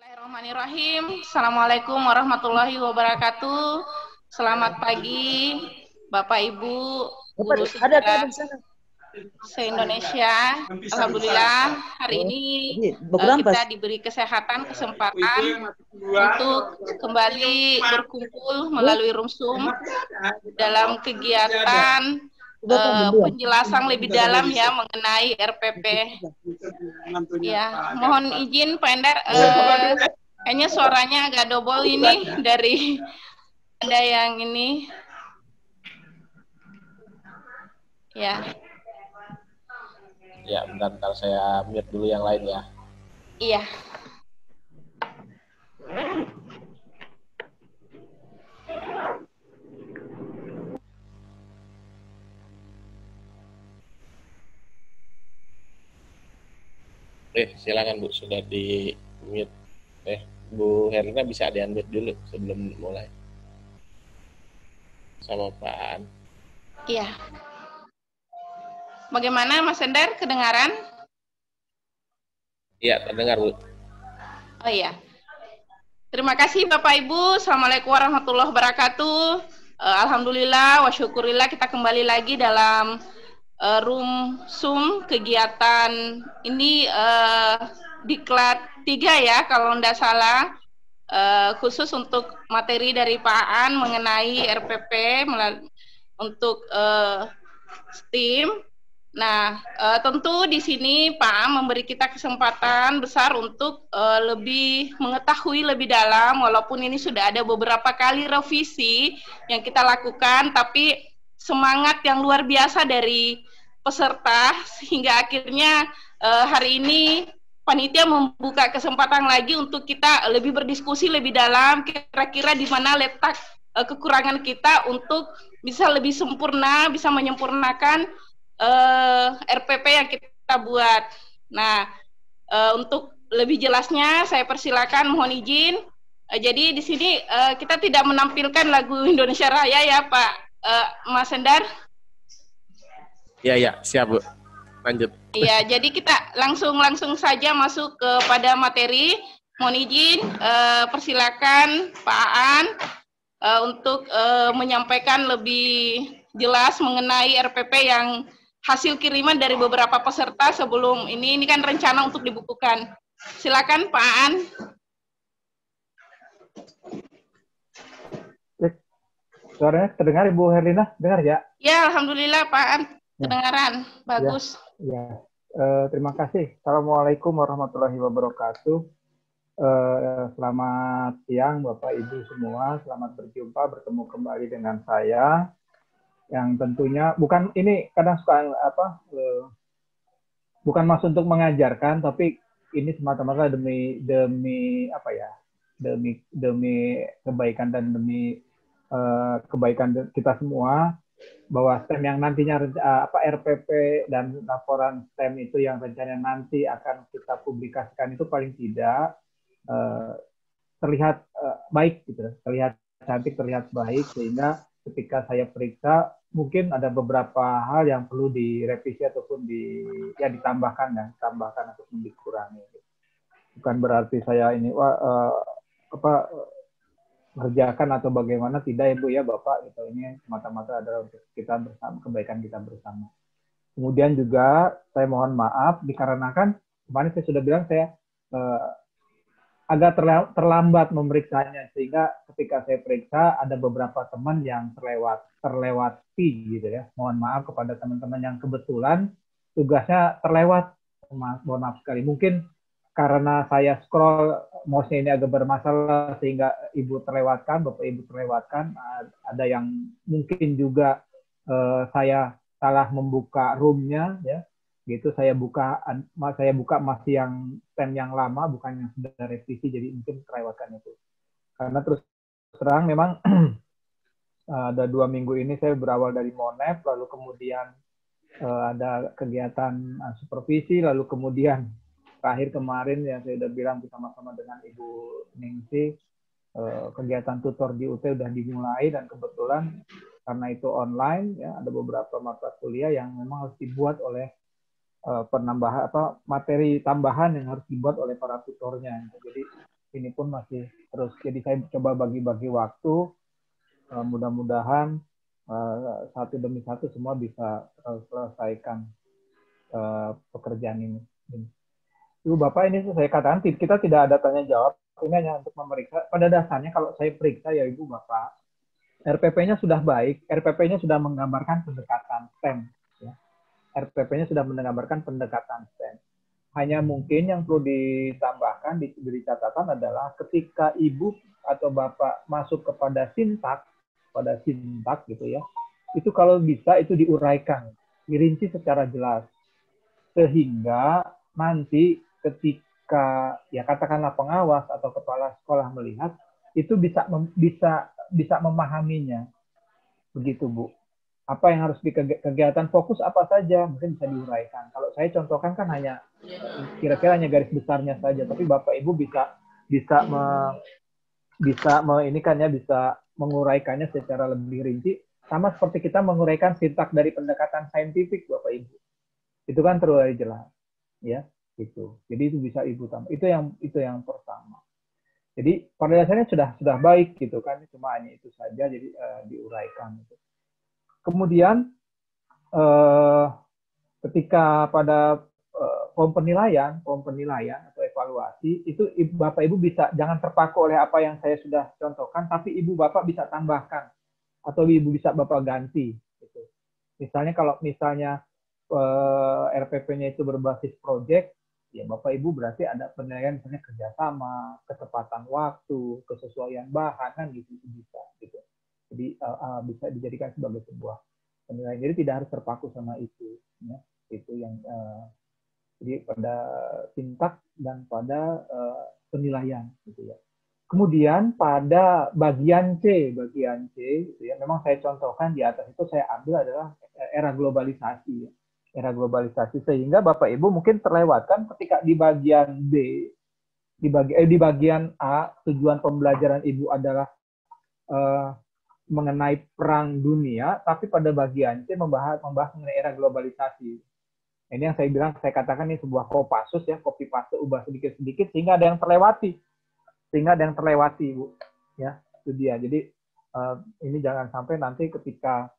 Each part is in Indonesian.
Bismillahirrahmanirrahim. Assalamualaikum warahmatullahi wabarakatuh. Selamat pagi, Bapak Ibu, guru sejarah se-Indonesia. Alhamdulillah hari ini kita diberi kesempatan untuk kembali berkumpul melalui Rumsum dalam kegiatan penjelasan lebih dalam ya mengenai RPP. Ya, mohon izin Pak Endar, kayaknya suaranya agak double ini dari ada yang ini. Ya. Ya, bentar saya mute dulu yang lain ya. Iya. Silakan Bu, sudah di mute. Bu Herlina bisa di-unmute dulu sebelum mulai. Sama Pak An. Iya. Bagaimana Mas Endar, kedengaran? Iya, terdengar Bu. Oh iya. Terima kasih Bapak Ibu. Assalamualaikum warahmatullahi wabarakatuh. Alhamdulillah wa syukurillah kita kembali lagi dalam Rumsum kegiatan ini diklat 3 ya kalau tidak salah, khusus untuk materi dari Pak Aan mengenai RPP untuk STEAM. Nah, tentu di sini Pak Aan memberi kita kesempatan besar untuk lebih mengetahui lebih dalam, walaupun ini sudah ada beberapa kali revisi yang kita lakukan, tapi semangat yang luar biasa dari peserta sehingga akhirnya hari ini panitia membuka kesempatan lagi untuk kita lebih berdiskusi lebih dalam kira-kira di mana letak kekurangan kita untuk bisa lebih sempurna, bisa menyempurnakan RPP yang kita buat. Nah, untuk lebih jelasnya saya persilakan, mohon izin. Jadi di sini kita tidak menampilkan lagu Indonesia Raya ya Pak Mas Endar. Iya, siap Bu. Lanjut. Iya, jadi kita langsung saja masuk kepada materi. Mohon izin, persilakan Pak Aan untuk menyampaikan lebih jelas mengenai RPP yang hasil kiriman dari beberapa peserta sebelum ini kan rencana untuk dibukukan. Silakan Pak Aan. Suaranya terdengar Ibu Herlina? Dengar ya? Ya, alhamdulillah Pak Aan. Kedengaran, bagus. Ya. Terima kasih. Assalamualaikum warahmatullahi wabarakatuh. Selamat siang Bapak Ibu semua. Selamat bertemu kembali dengan saya. Yang tentunya bukan ini kadang suka bukan maksud untuk mengajarkan, tapi ini semata-mata demi kebaikan dan demi kebaikan kita semua. Bahwa STEM yang nantinya RPP dan laporan STEM itu yang rencananya nanti akan kita publikasikan itu paling tidak terlihat baik gitu, terlihat cantik, terlihat baik, sehingga ketika saya periksa mungkin ada beberapa hal yang perlu direvisi ataupun ditambahkan ataupun dikurangi. Bukan berarti saya ini kerjakan atau bagaimana, tidak Ibu ya Bapak, gitu. Ini semata-mata adalah untuk kita bersama, kebaikan kita bersama. Kemudian juga saya mohon maaf dikarenakan kemarin saya sudah bilang saya agak terlambat memeriksanya, sehingga ketika saya periksa ada beberapa teman yang terlewati gitu ya. Mohon maaf kepada teman-teman yang kebetulan tugasnya terlewat. Mohon maaf sekali. Mungkin karena saya scroll mouse-nya ini agak bermasalah sehingga Ibu terlewatkan, Bapak Ibu terlewatkan. Ada yang mungkin juga saya salah membuka room-nya ya. Gitu saya buka masih yang STEM yang lama, bukan yang sudah revisi, jadi mungkin terlewatkan itu. Karena terus terang memang ada 2 minggu ini saya berawal dari Monep, lalu kemudian ada kegiatan supervisi, lalu kemudian terakhir kemarin yang saya sudah bilang bersama-sama dengan Ibu Ningsih, kegiatan tutor di UT sudah dimulai, dan kebetulan karena itu online ya, ada beberapa mata kuliah yang memang harus dibuat oleh materi tambahan yang harus dibuat oleh para tutornya. Jadi ini pun masih terus. Jadi saya coba bagi-bagi waktu, mudah-mudahan satu demi satu semua bisa selesaikan pekerjaan ini. Ibu Bapak, ini saya katakan kita tidak ada tanya jawab, ini hanya untuk memeriksa. Pada dasarnya kalau saya periksa ya Ibu Bapak, RPP-nya sudah baik, RPP-nya sudah menggambarkan pendekatan STEM. Ya. RPP-nya sudah menggambarkan pendekatan STEM. Hanya mungkin yang perlu ditambahkan, diberi catatan adalah ketika Ibu atau Bapak masuk kepada sintak gitu ya, itu kalau bisa itu diuraikan, dirinci secara jelas. Sehingga nanti ketika ya katakanlah pengawas atau kepala sekolah melihat, itu bisa memahaminya. Begitu, Bu. Apa yang harus kegiatan fokus apa saja mungkin bisa diuraikan. Kalau saya contohkan kan hanya kira-kira hanya garis besarnya saja, tapi Bapak Ibu bisa menguraikannya secara lebih rinci, sama seperti kita menguraikan sintak dari pendekatan saintifik, Bapak Ibu. Itu kan terlalu jelas, ya, itu. Jadi itu bisa Ibu tambah. Itu yang pertama. Jadi pada dasarnya sudah baik gitu kan, cuma hanya itu saja, jadi diuraikan. Gitu. Kemudian ketika pada form penilaian atau evaluasi, itu Bapak Ibu bisa jangan terpaku oleh apa yang saya sudah contohkan, tapi Ibu Bapak bisa tambahkan atau Ibu bisa Bapak ganti. Gitu. Misalnya kalau RPP-nya itu berbasis proyek, ya Bapak Ibu berarti ada penilaian misalnya kerjasama, ketepatan waktu, kesesuaian bahan kan gitu bisa gitu. Jadi bisa dijadikan sebagai sebuah penilaian. Jadi tidak harus terpaku sama itu. Ya. Itu yang jadi pada sintak dan pada penilaian gitu ya. Kemudian pada bagian C gitu ya, memang saya contohkan di atas itu saya ambil adalah era globalisasi ya. Era globalisasi sehingga Bapak Ibu mungkin terlewatkan ketika di bagian B di bagian A tujuan pembelajaran Ibu adalah mengenai perang dunia, tapi pada bagian C membahas mengenai era globalisasi. Ini yang saya bilang, saya katakan ini sebuah kopassus ya, copy paste, ubah sedikit-sedikit sehingga ada yang terlewati, Bu. Ya, itu dia. Jadi ini jangan sampai nanti ketika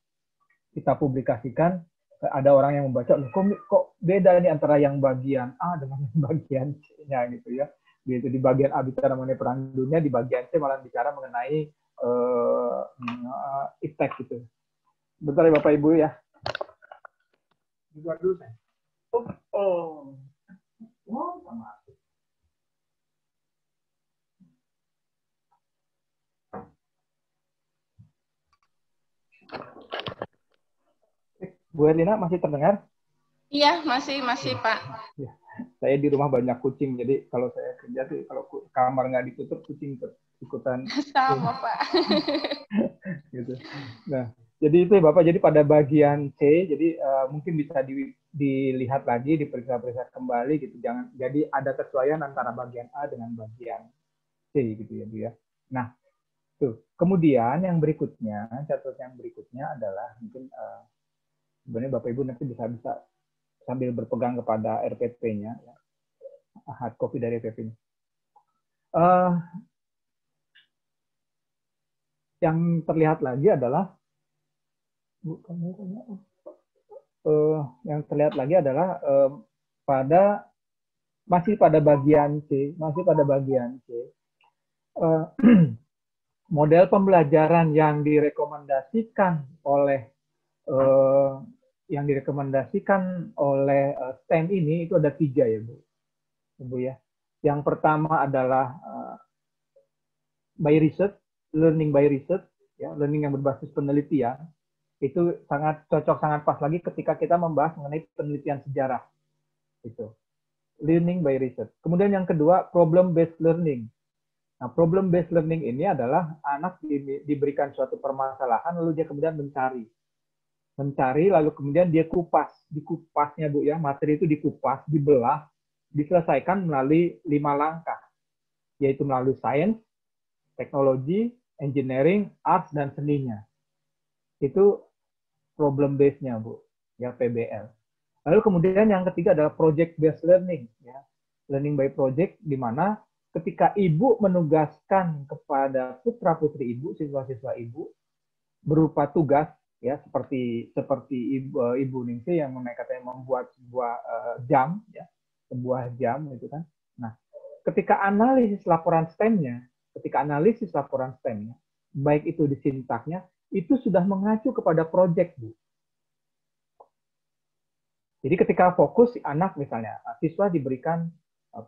kita publikasikan ada orang yang membaca, kok beda ini antara yang bagian A dengan yang bagian C-nya gitu ya. Gitu, di bagian A bicara mengenai perang dunia, di bagian C malah bicara mengenai iptek gitu. Bentar ya Bapak Ibu ya. Buat dulu saya. Sama. Bu Erlina masih terdengar? Iya, masih Pak. Ya. Saya di rumah banyak kucing, jadi kalau saya kerja tuh kalau kamar nggak ditutup, kucing ikutan. Sama Pak. Gitu. Nah, jadi itu ya Bapak. Jadi pada bagian C, jadi mungkin bisa dilihat lagi, diperiksa-periksa kembali gitu. Jadi ada kesesuaian antara bagian A dengan bagian C gitu ya, Bu ya. Nah, tuh. Kemudian yang berikutnya, catatan yang berikutnya adalah mungkin sebenarnya Bapak Ibu nanti bisa sambil berpegang kepada RPP-nya, ya. Hard copy dari RPP-nya. Yang terlihat lagi adalah masih pada bagian C, model pembelajaran yang direkomendasikan oleh STEM ini itu ada 3 ya Bu ya. Yang pertama adalah by research, learning by research, ya, learning yang berbasis penelitian. Itu sangat cocok, sangat pas lagi ketika kita membahas mengenai penelitian sejarah. Itu learning by research. Kemudian yang kedua problem based learning. Nah, problem based learning ini adalah anak diberikan suatu permasalahan lalu dia kemudian mencari lalu kemudian dia dikupasnya Bu ya, materi itu dikupas, dibelah, diselesaikan melalui 5 langkah, yaitu melalui sains, teknologi, engineering, arts, dan seninya. Itu problem base-nya Bu, ya PBL. Lalu kemudian yang ketiga adalah project based learning, ya, learning by project, di mana ketika ibu menugaskan kepada putra-putri ibu, siswa-siswa ibu, berupa tugas, ya seperti ibu Ningsih yang katanya membuat sebuah jam, ya sebuah jam itu kan. Nah, ketika analisis laporan STEM-nya, baik itu di sintaknya, itu sudah mengacu kepada proyek, Bu. Jadi ketika fokus si anak misalnya, siswa diberikan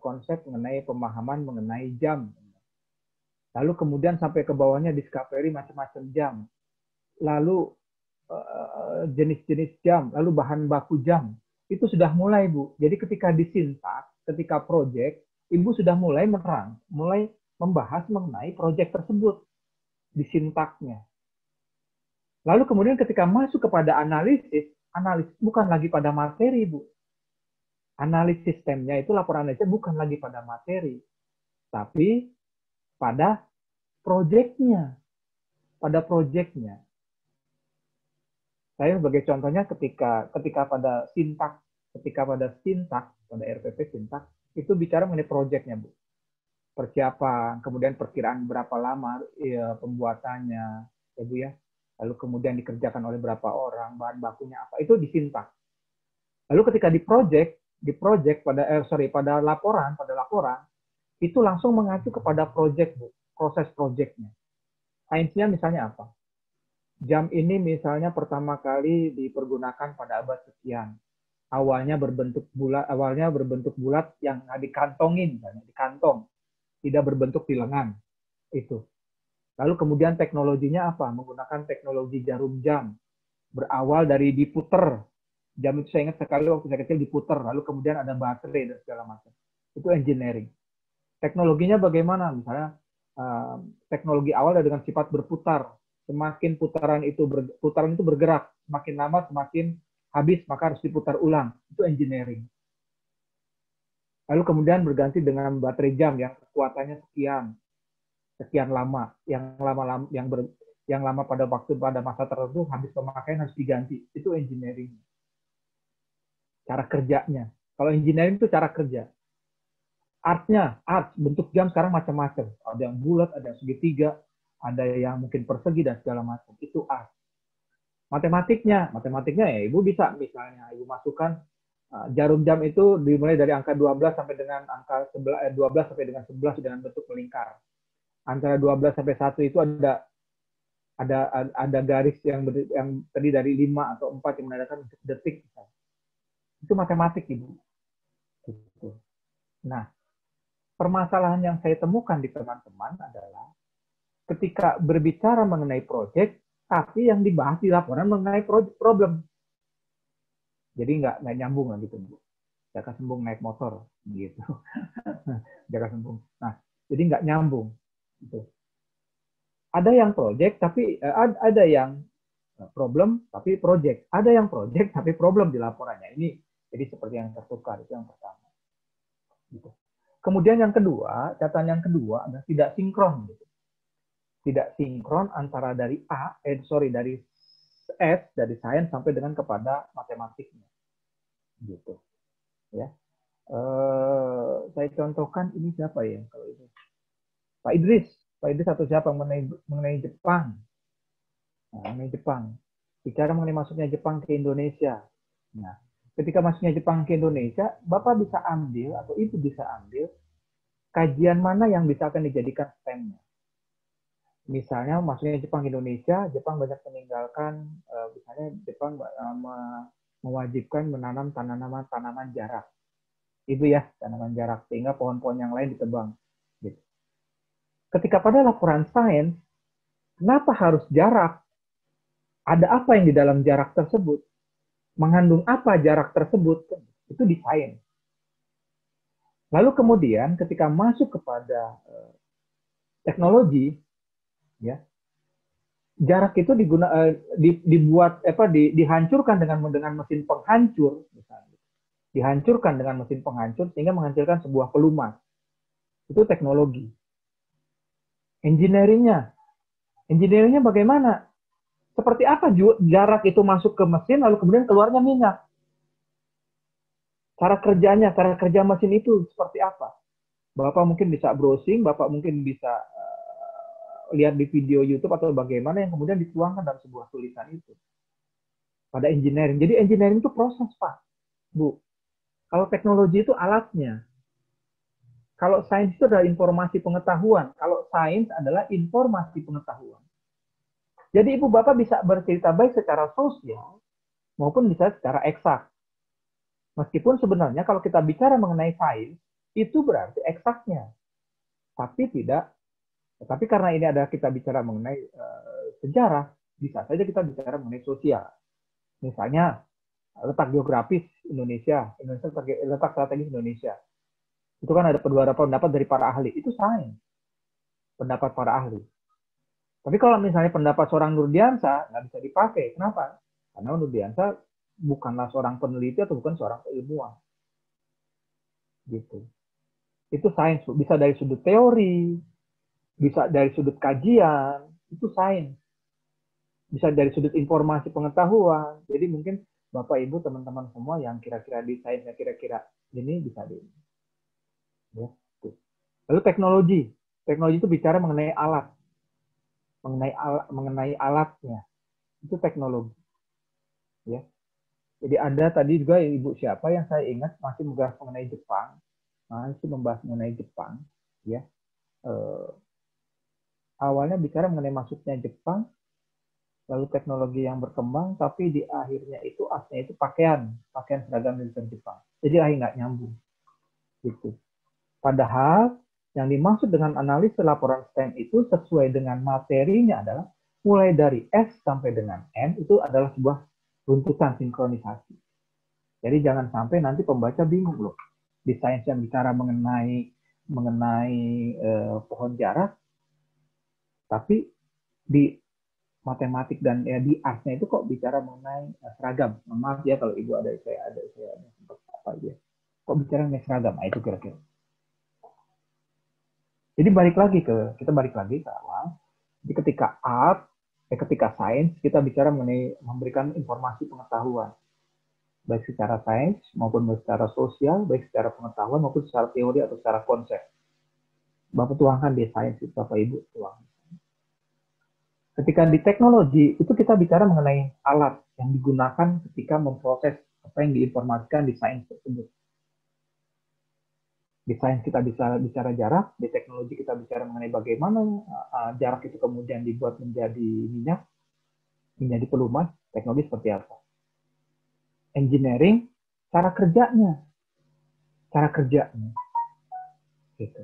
konsep mengenai pemahaman mengenai jam. Lalu kemudian sampai ke bawahnya discovery macam-macam jam. Lalu jenis-jenis jam, lalu bahan baku jam. Itu sudah mulai, Bu. Jadi ketika disintak, ketika proyek, Ibu sudah mulai mulai membahas mengenai proyek tersebut di sintaknya. Lalu kemudian ketika masuk kepada analisis bukan lagi pada materi, Bu. Analisis sistemnya itu laporan analisis bukan lagi pada materi, tapi pada proyeknya. Saya sebagai contohnya ketika pada sintak, pada RPP sintak, itu bicara mengenai proyeknya, Bu. Persiapan, kemudian perkiraan berapa lama pembuatannya, ya Bu ya. Lalu kemudian dikerjakan oleh berapa orang, bahan bakunya apa, itu disintak. Lalu ketika di project pada laporan itu langsung mengacu kepada project, Bu, proses projectnya. Sainsnya misalnya apa? Jam ini misalnya pertama kali dipergunakan pada abad sekian. Awalnya berbentuk bulat yang dikantongin, misalnya di kantong, tidak berbentuk di lengan. Itu. Lalu kemudian teknologinya apa? Menggunakan teknologi jarum jam. Berawal dari diputer. Jam itu saya ingat sekali waktu saya kecil diputer. Lalu kemudian ada baterai dan segala macam. Itu engineering. Teknologinya bagaimana? Misalnya teknologi awal dengan sifat berputar. Semakin putaran itu bergerak. Semakin lama semakin habis, maka harus diputar ulang. Itu engineering. Lalu kemudian berganti dengan baterai jam yang kekuatannya sekian lama, yang lama pada masa tertentu habis pemakaian harus diganti. Itu engineering. Cara kerjanya. Kalau engineering itu cara kerja. Art bentuk jam sekarang macam-macam. Ada yang bulat, ada yang segitiga, ada yang mungkin persegi dan segala macam. Itu art. Matematiknya ya Ibu bisa misalnya Ibu masukkan jarum jam itu dimulai dari angka 12 sampai dengan angka 12 sampai dengan 11 dengan bentuk melingkar. Antara 12 sampai 1 itu ada garis yang terdiri dari 5 atau 4 yang menandakan detik. Itu matematik, Ibu. Gitu. Nah, permasalahan yang saya temukan di teman-teman adalah ketika berbicara mengenai proyek, tapi yang dibahas di laporan mengenai problem. Jadi nggak nyambung lah gitu, Bu. Jaka sembung naik motor, gitu. Jaka sembung. Nah, jadi nggak nyambung. Gitu. Ada yang project tapi ada yang problem tapi project. Ada yang project tapi problem di laporannya. Ini jadi seperti yang tertukar, itu yang pertama. Gitu. Kemudian yang kedua, catatan yang kedua adalah tidak sinkron. Gitu. Tidak sinkron antara dari dari dari sains sampai dengan kepada matematiknya. Gitu. Ya. Saya contohkan ini siapa ya kalau itu? Pak Idris atau siapa mengenai Jepang. Nah, mengenai Jepang. Bicara mengenai masuknya Jepang ke Indonesia. Nah, ketika masuknya Jepang ke Indonesia, Bapak bisa ambil atau Ibu bisa ambil kajian mana yang bisa akan dijadikan STEM-nya. Misalnya masuknya Jepang ke Indonesia, Jepang banyak meninggalkan, misalnya Jepang mewajibkan menanam tanaman jarak. Itu ya, tanaman jarak, sehingga pohon-pohon yang lain ditebang. Gitu. Ketika pada laporan sains, kenapa harus jarak? Ada apa yang di dalam jarak tersebut? Mengandung apa jarak tersebut? Itu di sains. Lalu kemudian ketika masuk kepada teknologi, ya, jarak itu dihancurkan dengan mesin penghancur, misalnya. Dihancurkan dengan mesin penghancur sehingga menghancurkan sebuah pelumas. Itu teknologi. Engineeringnya bagaimana? Seperti apa jarak itu masuk ke mesin lalu kemudian keluarnya minyak? Cara kerja mesin itu seperti apa? Bapak mungkin bisa browsing, Bapak mungkin bisa lihat di video YouTube atau bagaimana yang kemudian dituangkan dalam sebuah tulisan itu. Pada engineering. Jadi engineering itu proses, Pak. Bu. Kalau teknologi itu alatnya. Kalau sains itu adalah informasi pengetahuan. Kalau sains adalah informasi pengetahuan. Jadi Ibu Bapak bisa bercerita baik secara sosial maupun bisa secara eksak. Meskipun sebenarnya kalau kita bicara mengenai sains, itu berarti eksaknya. Tapi karena ini adalah kita bicara mengenai sejarah, bisa saja kita bicara mengenai sosial. Misalnya, letak geografis Indonesia letak strategis Indonesia. Itu kan ada beberapa pendapat dari para ahli. Itu sains. Pendapat para ahli. Tapi kalau misalnya pendapat seorang Nurdiansa, nggak bisa dipakai. Kenapa? Karena Nurdiansa bukanlah seorang peneliti atau bukan seorang ilmuwan. Gitu. Itu sains. Bisa dari sudut teori, bisa dari sudut kajian, itu sains. Bisa dari sudut informasi pengetahuan. Jadi mungkin Bapak, Ibu, teman-teman semua yang kira-kira di sainsnya kira-kira ini bisa di. Ya. Lalu teknologi. Teknologi itu bicara mengenai alat. Mengenai alatnya. Itu teknologi. Ya. Jadi ada tadi juga Ibu siapa yang saya ingat masih membahas mengenai Jepang. Masih membahas mengenai Jepang. Ya. Awalnya bicara mengenai masuknya Jepang, lalu teknologi yang berkembang, tapi di akhirnya itu aslinya itu pakaian seragam militer Jepang. Jadi akhirnya nggak nyambung. Gitu. Padahal yang dimaksud dengan analisis laporan STEM itu sesuai dengan materinya adalah mulai dari S sampai dengan N itu adalah sebuah runtutan sinkronisasi. Jadi jangan sampai nanti pembaca bingung loh. Di sains yang bicara mengenai pohon jarak, tapi di matematik dan di artsnya itu kok bicara mengenai seragam. Maaf ya kalau Ibu ada apa aja. Kok bicara mengenai seragam? Nah, itu kira-kira. Jadi kita balik lagi ke awal. Jadi ketika sains, kita bicara mengenai memberikan informasi pengetahuan. Baik secara sains maupun secara sosial, baik secara pengetahuan maupun secara teori atau secara konsep. Bapak tuangkan di sains itu, Bapak Ibu tuangkan. Ketika di teknologi, itu kita bicara mengenai alat yang digunakan ketika memproses apa yang diinformasikan di sains tersebut. Di sains kita bisa bicara jarak, di teknologi kita bicara mengenai bagaimana jarak itu kemudian dibuat menjadi minyak, menjadi pelumas, teknologi seperti apa. Engineering, cara kerjanya. Gitu.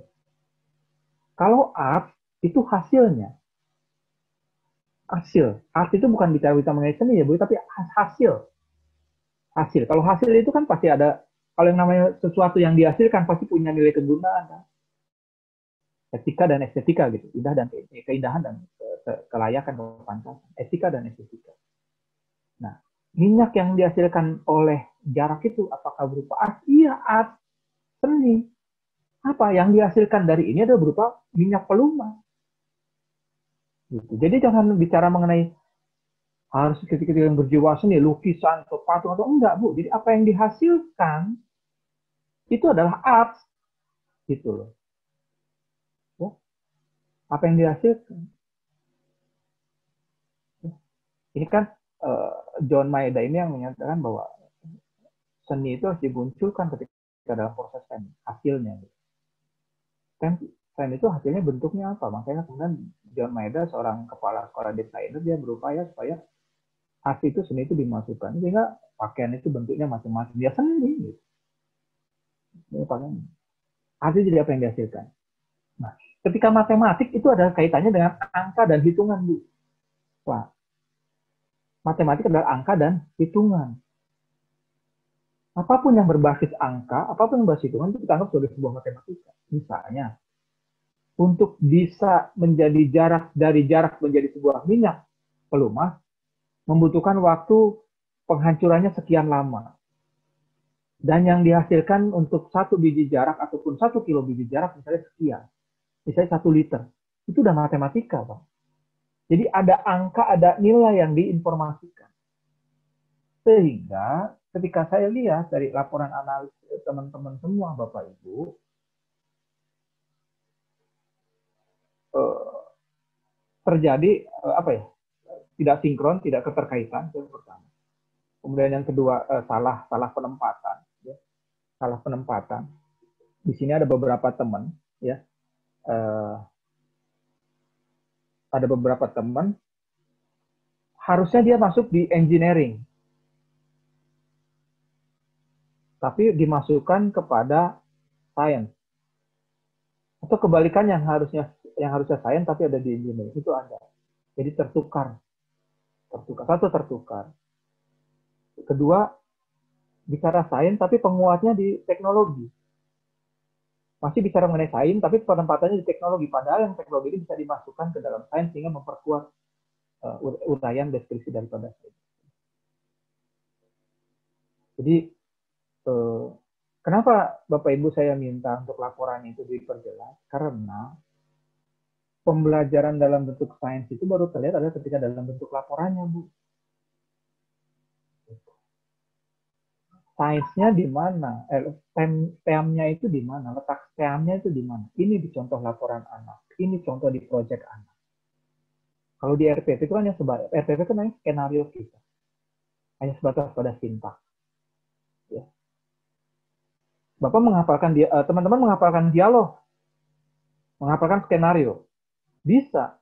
Kalau art, itu hasilnya. Art itu bukan bicara mengenai seni ya, Bu, tapi hasil. Kalau hasil itu kan pasti ada. Kalau yang namanya sesuatu yang dihasilkan pasti punya nilai kegunaan, kan? Etika dan estetika gitu, keindahan dan kelayakan, kepantasan, etika dan estetika. Nah, minyak yang dihasilkan oleh jarak itu apakah berupa art? Iya, art, seni. Apa yang dihasilkan dari ini adalah berupa minyak pelumas. Gitu. Jadi jangan bicara mengenai harus ketika yang berjiwa seni, lukisan atau patung atau enggak, Bu. Jadi apa yang dihasilkan itu adalah art, gitu loh. Ya. Apa yang dihasilkan? Ya. Ini kan John Maeda ini yang menyatakan bahwa seni itu harus dimunculkan ketika dalam proses seni, hasilnya. Seni itu hasilnya bentuknya apa? Makanya kemudian John Maeda, seorang kepala sekolah desainer, dia berupaya supaya hasil itu seni itu dimasukkan, sehingga pakaian itu bentuknya macam-macam. Dia seni, gitu. Hasil jadi apa yang dihasilkan. Nah, ketika matematik itu ada kaitannya dengan angka dan hitungan, Bu. Wah, matematik adalah angka dan hitungan. Apapun yang berbasis angka, apapun yang berbasis hitungan itu kita anggap sebagai sebuah matematika. Misalnya, untuk bisa dari jarak menjadi sebuah minyak pelumas, membutuhkan waktu penghancurannya sekian lama. Dan yang dihasilkan untuk 1 biji jarak ataupun 1 kilo biji jarak misalnya sekian. Misalnya 1 liter. Itu udah matematika, Pak. Jadi ada angka, ada nilai yang diinformasikan. Sehingga ketika saya lihat dari laporan analisis teman-teman semua, Bapak Ibu, terjadi apa ya, tidak sinkron, tidak keterkaitan, itu yang pertama. Kemudian yang kedua, salah penempatan, ya. Salah penempatan. Di sini ada beberapa teman, ya, ada beberapa teman harusnya dia masuk di engineering, tapi dimasukkan kepada science, atau kebalikannya, yang harusnya science tapi ada di engineering, itu ada. Jadi tertukar. Satu, tertukar. Kedua, bicara sains tapi penguatnya di teknologi. Masih bicara mengenai sains tapi penempatannya di teknologi. Padahal yang teknologi ini bisa dimasukkan ke dalam sains sehingga memperkuat uraian deskripsi daripada sains. Jadi kenapa Bapak Ibu saya minta untuk laporan itu diperjelas? Karena pembelajaran dalam bentuk sains itu baru terlihat adalah ketika dalam bentuk laporannya, Bu. Sainsnya di mana? STEM-nya itu di mana? Letak STEM-nya itu di mana? Ini di contoh laporan anak. Ini contoh di proyek anak. Kalau di RPP itu kan hanya sebatas, RPP kan hanya skenario kita. Hanya sebatas pada sintaks. Ya. Bapak menghafalkan teman-teman menghafalkan dialog. Menghafalkan skenario. Bisa.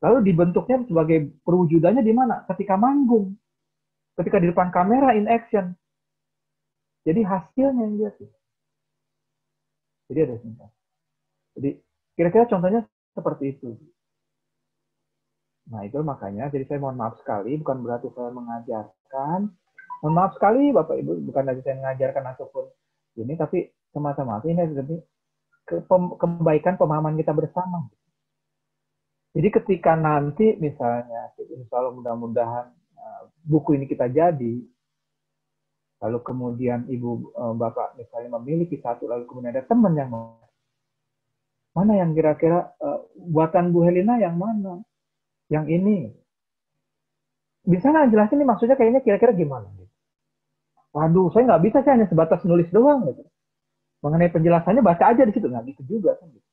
Lalu dibentuknya sebagai perwujudannya di mana? Ketika manggung. Ketika di depan kamera in action. Jadi hasilnya yang dia sih. Jadi ada singkat. Jadi kira-kira contohnya seperti itu. Nah itu makanya, jadi saya mohon maaf sekali, bukan berarti saya mengajarkan. Mohon maaf sekali Bapak Ibu, bukan lagi saya mengajarkan ataupun ini, tapi semata-mata ini lebih kebaikan pemahaman kita bersama. Jadi ketika nanti misalnya, insya Allah mudah-mudahan buku ini kita jadi, lalu kemudian Ibu Bapak misalnya memiliki satu, lalu kemudian ada teman yang mana yang kira-kira buatan Bu Helena yang mana? Yang ini. Bisa nggak jelasin nih maksudnya kayaknya kira-kira gimana? Waduh, saya nggak bisa, saya hanya sebatas nulis doang. Gitu. Mengenai penjelasannya baca aja di situ. Nggak gitu juga. Kan, gitu.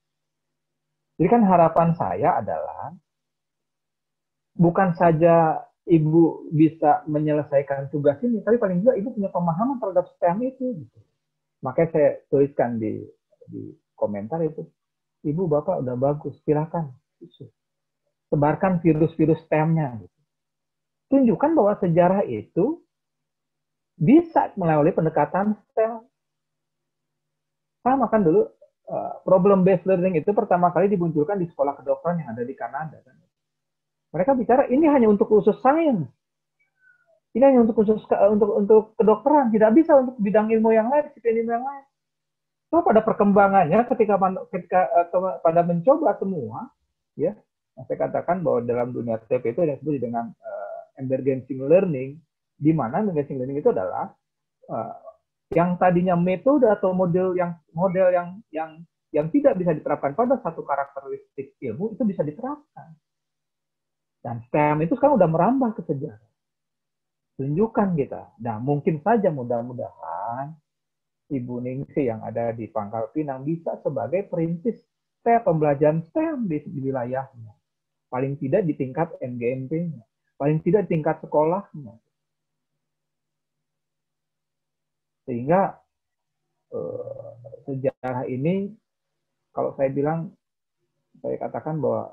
Jadi kan harapan saya adalah bukan saja Ibu bisa menyelesaikan tugas ini, tapi paling juga Ibu punya pemahaman terhadap STEM itu. Gitu. Makanya saya tuliskan di komentar itu, Ibu Bapak udah bagus, silakan. Sebarkan virus-virus STEM-nya. Gitu. Tunjukkan bahwa sejarah itu bisa melalui pendekatan STEM. Sama kan dulu, problem-based learning itu pertama kali dimunculkan di sekolah kedokteran yang ada di Kanada. Kan? Mereka bicara ini hanya untuk khusus sains. Ini hanya untuk khusus untuk kedokteran, tidak bisa untuk bidang ilmu yang lain, disiplin ilmu yang lain. So pada perkembangannya ketika pada mencoba semua, ya, saya katakan bahwa dalam dunia TP itu yang disebut dengan emerging learning, di mana emerging learning itu adalah yang tadinya metode atau model yang tidak bisa diterapkan pada satu karakteristik ilmu itu bisa diterapkan. Dan STEM itu sekarang udah merambah ke sejarah. Tunjukkan kita. Nah, mungkin saja mudah-mudahan Ibu Ningsih yang ada di Pangkal Pinang bisa sebagai perintis pembelajaran STEM di wilayahnya. Paling tidak di tingkat MGMP-nya. Paling tidak di tingkat sekolahnya. Sehingga sejarah ini, kalau saya bilang, saya katakan bahwa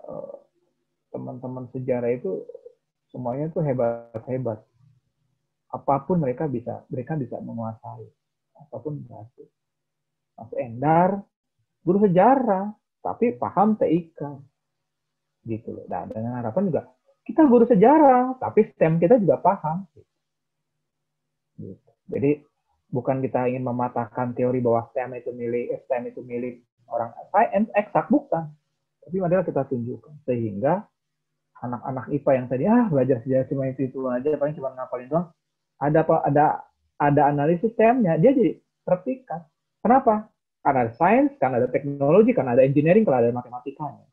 teman-teman sejarah itu semuanya itu hebat-hebat. Apapun mereka bisa menguasai. Apapun berhasil. Mas Endar, guru sejarah, tapi paham TIK. Gitu loh. Nah, dengan harapan juga, kita guru sejarah, tapi STEM kita juga paham. Gitu. Jadi, bukan kita ingin mematahkan teori bahwa STEM itu milik orang sains eksak, bukan. Tapi adalah kita tunjukkan. Sehingga anak-anak IPA yang tadi belajar sejarah cuma itu aja, paling cuma ngapalin doang. Ada analisis STEM-nya, dia jadi terpikat. Kenapa? Karena ada sains, karena ada teknologi, karena ada engineering, karena ada matematikanya.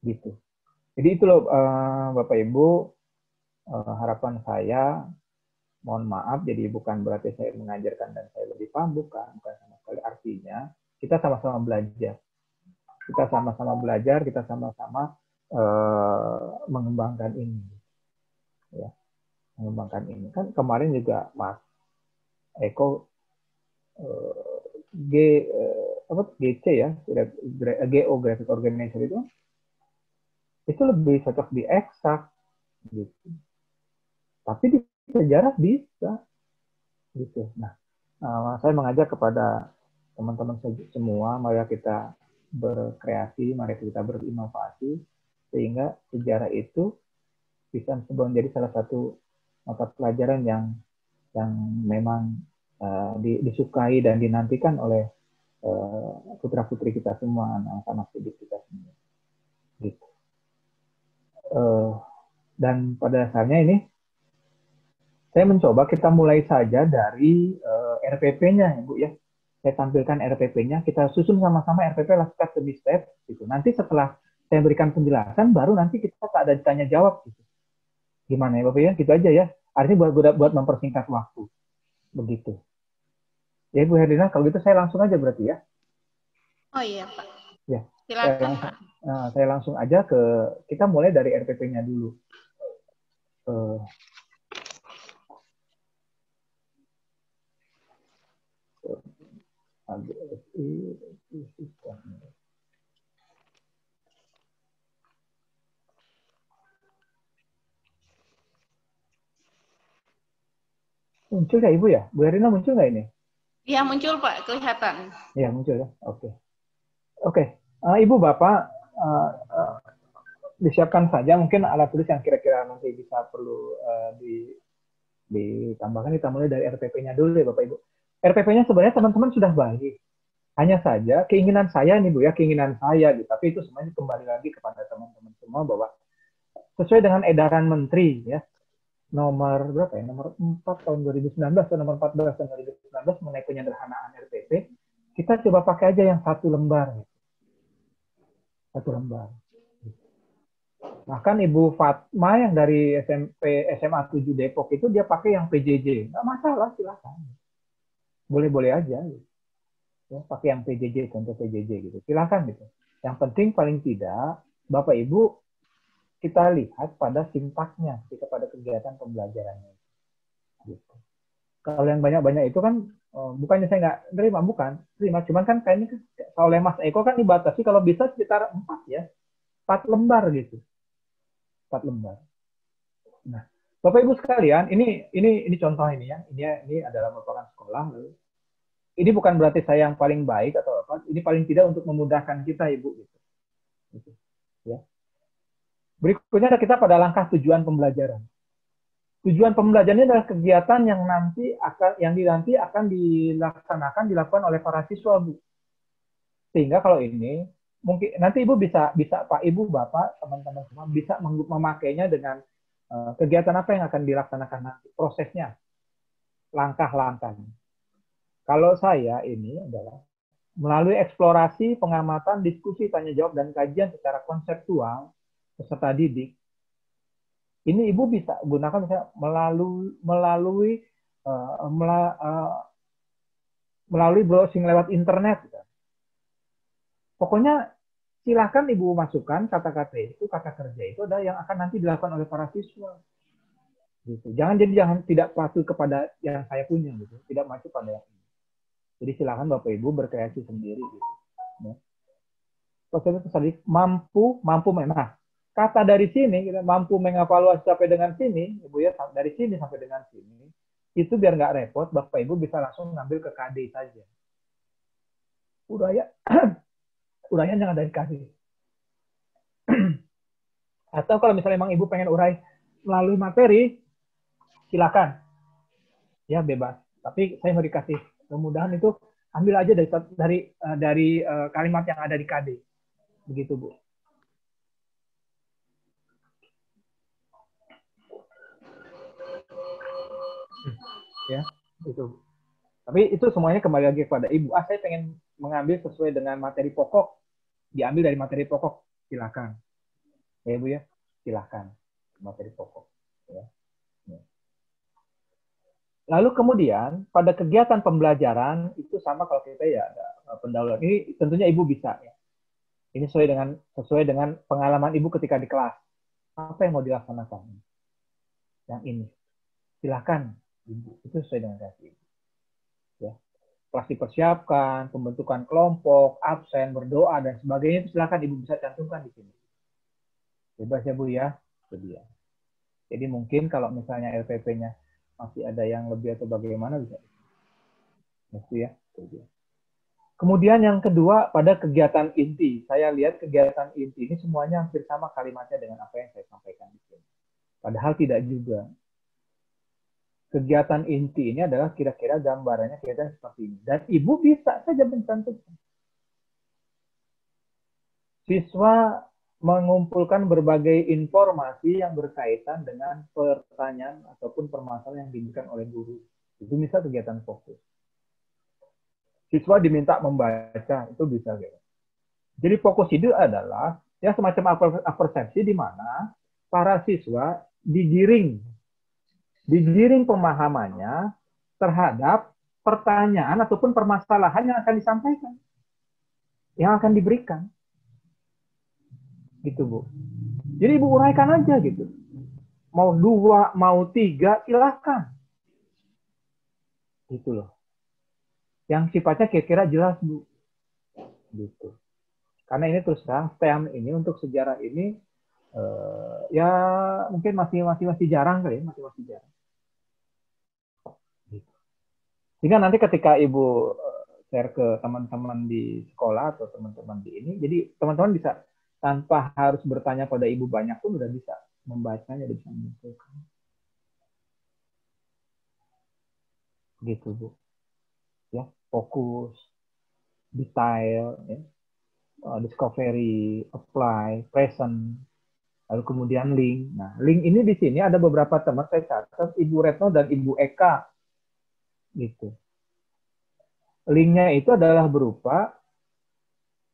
Gitu. Jadi itu loh Bapak Ibu, harapan saya, mohon maaf, jadi bukan berarti saya mengajarkan dan saya lebih paham, bukan sama sekali. Artinya kita sama-sama belajar. kita sama-sama belajar, kita sama-sama mengembangkan ini, ya, mengembangkan ini. Kan kemarin juga Mas Eko GC ya, GO Graphic Organizer itu lebih cocok di eksak gitu. Tapi di sejarah bisa gitu. Nah, saya mengajak kepada teman-teman semua, mari kita berkreasi, mari kita berinovasi sehingga sejarah itu bisa menjadi salah satu mata pelajaran yang memang disukai dan dinantikan oleh putra-putri kita semua, anak-anak didik kita semua. Gitu. Dan pada dasarnya ini, saya mencoba kita mulai saja dari RPP-nya, ya Bu ya. Saya tampilkan RPP-nya, kita susun sama-sama RPP lah step demi step. Gitu. Nanti setelah saya berikan penjelasan, baru nanti kita tak ada tanya jawab. Gitu. Gimana ya Bapak ya? Gitu aja ya. Artinya buat mempersingkat waktu. Begitu. Ya Bu Herlina, kalau gitu saya langsung aja berarti ya. Oh iya Pak. Ya. Silakan Pak. Saya langsung aja kita mulai dari RPP-nya dulu. Muncul ya Ibu ya? Bu Herlina muncul nggak ini? Iya muncul Pak, kelihatan. Ya muncul ya. Oke. Ibu Bapak disiapkan saja mungkin alat tulis yang kira-kira nanti bisa perlu ditambahkan. Kita mulai dari RPP-nya dulu ya Bapak Ibu. RPP-nya sebenarnya teman-teman sudah baik. Hanya saja keinginan saya nih Bu ya, keinginan saya gitu. Tapi itu semuanya kembali lagi kepada teman-teman semua bahwa sesuai dengan edaran Menteri ya, nomor berapa ya? Nomor 4 tahun 2019 atau nomor 14 tahun 2019 mengenai penyederhanaan RPP, kita coba pakai aja yang satu lembar. Gitu. Satu lembar. Bahkan Ibu Fatma yang dari SMA 7 Depok itu dia pakai yang PJJ. Nggak masalah, silakan. Boleh-boleh aja. Gitu. Ya, pakai yang PJJ, contoh PJJ gitu. Silakan gitu. Yang penting paling tidak, Bapak Ibu, kita lihat pada sintaknya, kita pada kegiatan pembelajarannya. Gitu. Kalau yang banyak-banyak itu kan, bukannya saya nggak terima, terima. Cuman kan kayaknya oleh Mas Eko kan dibatasi kalau bisa sekitar 4 ya. 4 lembar gitu. 4 lembar. Nah, Bapak Ibu sekalian, ini contoh ini ya. Ini adalah merupakan sekolah. Ini bukan berarti saya yang paling baik atau apa. Ini paling tidak untuk memudahkan kita, Ibu. Gitu. Ya. Berikutnya kita pada langkah tujuan pembelajaran. Tujuan pembelajaran ini adalah kegiatan yang nanti akan dilakukan oleh para siswa, Bu. Sehingga kalau ini mungkin nanti Ibu bisa Pak Ibu Bapak teman-teman semua bisa memakainya dengan kegiatan apa yang akan dilaksanakan nanti, prosesnya, langkah-langkahnya. Kalau saya ini adalah melalui eksplorasi, pengamatan, diskusi, tanya jawab dan kajian secara konseptual peserta didik. Ini Ibu bisa gunakan misalnya melalui browsing lewat internet. Pokoknya silakan Ibu masukkan kata-kata itu, kata kerja itu ada yang akan nanti dilakukan oleh para siswa. Gitu. Jangan tidak patuh kepada yang saya punya gitu, tidak masuk pada yang ini. Jadi silakan Bapak Ibu berkreasi sendiri gitu. Ya. Proses itu tadi mampu nah, kata dari sini kita mampu mengevaluasi sampai dengan sini, Ibu ya, dari sini sampai dengan sini, itu biar nggak repot, Bapak Ibu bisa langsung ngambil ke KD saja. Udah ya. Uraian jangan dari KD. Atau kalau misalnya memang Ibu pengen urai melalui materi, silakan. Ya bebas. Tapi saya mau dikasih kemudahan itu ambil aja dari kalimat yang ada di KD. Begitu, Bu. Ya, itu. Tapi itu semuanya kembali lagi kepada Ibu. Saya pengen mengambil sesuai dengan materi pokok. Diambil dari materi pokok, silakan. Ya Ibu ya, silakan. Materi pokok. Ya. Lalu kemudian pada kegiatan pembelajaran itu sama kalau kita ya ada pendahuluan. Ini tentunya Ibu bisa ya. Ini sesuai dengan pengalaman Ibu ketika di kelas. Apa yang mau dilaksanakan? Yang ini. Silahkan, Ibu. Itu sesuai dengan reaksi Ibu. Ya. Kelas dipersiapkan, pembentukan kelompok, absen, berdoa, dan sebagainya. Itu silahkan Ibu bisa cantumkan di sini. Bebas ya Bu ya. Itu dia. Jadi mungkin kalau misalnya LPP-nya masih ada yang lebih atau bagaimana bisa. Itu ya. Itu dia. Kemudian yang kedua, pada kegiatan inti. Saya lihat kegiatan inti ini semuanya hampir sama kalimatnya dengan apa yang saya sampaikan di sini. Padahal tidak juga. Kegiatan inti ini adalah kira-kira gambarannya kegiatan seperti ini. Dan Ibu bisa saja mencantumkan. Siswa mengumpulkan berbagai informasi yang berkaitan dengan pertanyaan ataupun permasalahan yang diberikan oleh guru. Itu bisa kegiatan fokus. Siswa diminta membaca, itu bisa. Gitu. Jadi fokus ide adalah ya semacam persepsi di mana para siswa digiring pemahamannya terhadap pertanyaan ataupun permasalahan yang akan disampaikan, yang akan diberikan. Gitu, Bu. Jadi Ibu uraikan aja gitu. Mau 2, mau 3, silahkan. Gitu loh. Yang sifatnya kira-kira jelas, Bu. Gitu. Karena ini terus terang, STEM ini untuk sejarah ini ya mungkin masih jarang kali ya, masih jarang. Gitu. Sehingga nanti ketika Ibu share ke teman-teman di sekolah atau teman-teman di ini, jadi teman-teman bisa tanpa harus bertanya pada Ibu banyak pun udah bisa membacanya, bisa menyimpulkan. Gitu, Bu. Ya, fokus, detail, ya. Discovery, apply, present, lalu kemudian link. Nah, link ini di sini ada beberapa teman saya catat, Ibu Retno dan Ibu Eka. Gitu. Linknya itu adalah berupa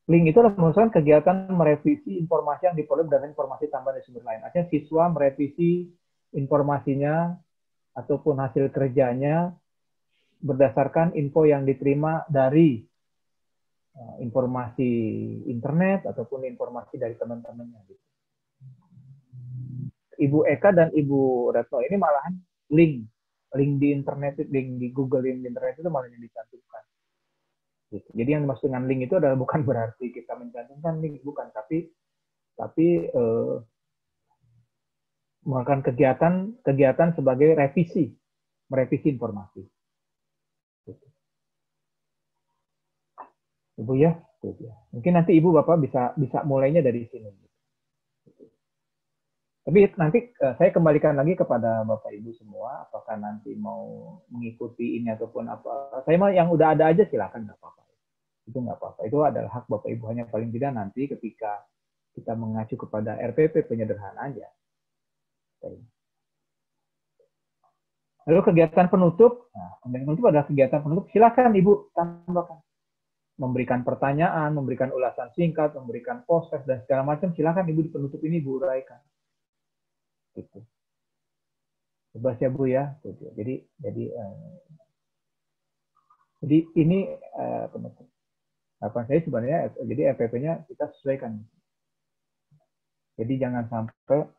link itu adalah merupakan kegiatan merevisi informasi yang diperoleh dari informasi tambahan dari sumber lain. Artinya siswa merevisi informasinya ataupun hasil kerjanya berdasarkan info yang diterima dari informasi internet ataupun informasi dari teman-temannya. Ibu Eka dan Ibu Retno ini malahan link di internet, link di Google, link di internet itu malah yang dicantumkan. Gitu. Jadi yang dimaksud dengan link itu adalah bukan berarti kita mencantumkan link, bukan, tapi melakukan kegiatan sebagai merevisi informasi. Gitu. Ibu ya, mungkin nanti Ibu Bapak bisa mulainya dari sini. Tapi nanti saya kembalikan lagi kepada Bapak Ibu semua, apakah nanti mau mengikuti ini ataupun apa. Saya mah yang udah ada aja silakan, nggak apa-apa. Itu nggak apa-apa. Itu adalah hak Bapak Ibu, hanya paling tidak nanti ketika kita mengacu kepada RPP penyederhanaan aja. Lalu kegiatan penutup, adalah kegiatan penutup. Silakan Ibu tambahkan. Memberikan pertanyaan, memberikan ulasan singkat, memberikan proses dan segala macam. Silakan Ibu di penutup ini Ibu uraikan. Gitu. Bebas ya Bu ya. Jadi ini penutup. Harapan saya sebenarnya, jadi RPP-nya kita sesuaikan. Jadi jangan sampai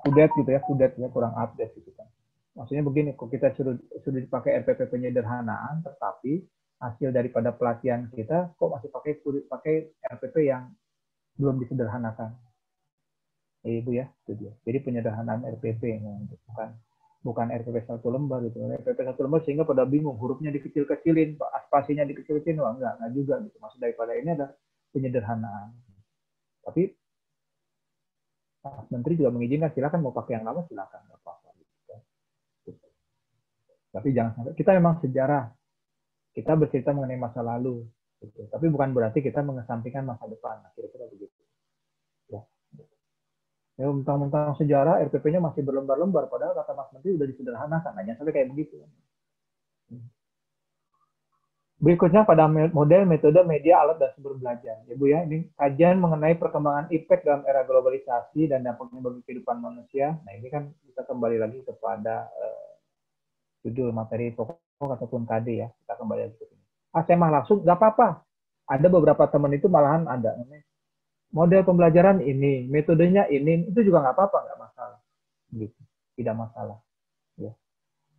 kudet kurang update gitu kan. Maksudnya begini, kok kita sudah dipakai RPP penyederhanaan, tetapi hasil daripada pelatihan kita kok masih pakai RPP yang belum disederhanakan. Ibu ya, itu dia. Jadi penyederhanaan RPP bukan RPP 1 lembar gitu. RPP 1 lembar sehingga pada bingung, hurufnya dikecil-kecilin, spasinya dikecil-kecilin, wah enggak juga gitu. Maksud daripada ini adalah penyederhanaan. Tapi Pak Menteri juga mengizinkan, silakan mau pakai yang lama silakan, nggak apa-apa. Gitu. Tapi jangan sampai kita memang sejarah, kita bercerita mengenai masa lalu, gitu. Tapi bukan berarti kita mengesampingkan masa depan. Kira-kira begitu. Ya, mentang-mentang sejarah RPP-nya masih berlembar-lembar, padahal kata Mas Menteri sudah disederhanakan, hanya sampai kayak begitu. Berikutnya pada model, metode, media, alat, dan sumber belajar. Ya Bu ya, ini kajian mengenai perkembangan impact dalam era globalisasi dan dampaknya bagi kehidupan manusia. Nah ini kan kita kembali lagi kepada judul materi pokok ataupun KD ya. Kita kembali lagi ke sini. Saya mah langsung, nggak apa-apa. Ada beberapa teman itu malahan ada namanya model pembelajaran ini, metodenya ini, itu juga nggak apa-apa, nggak masalah, gitu, tidak masalah. Ya.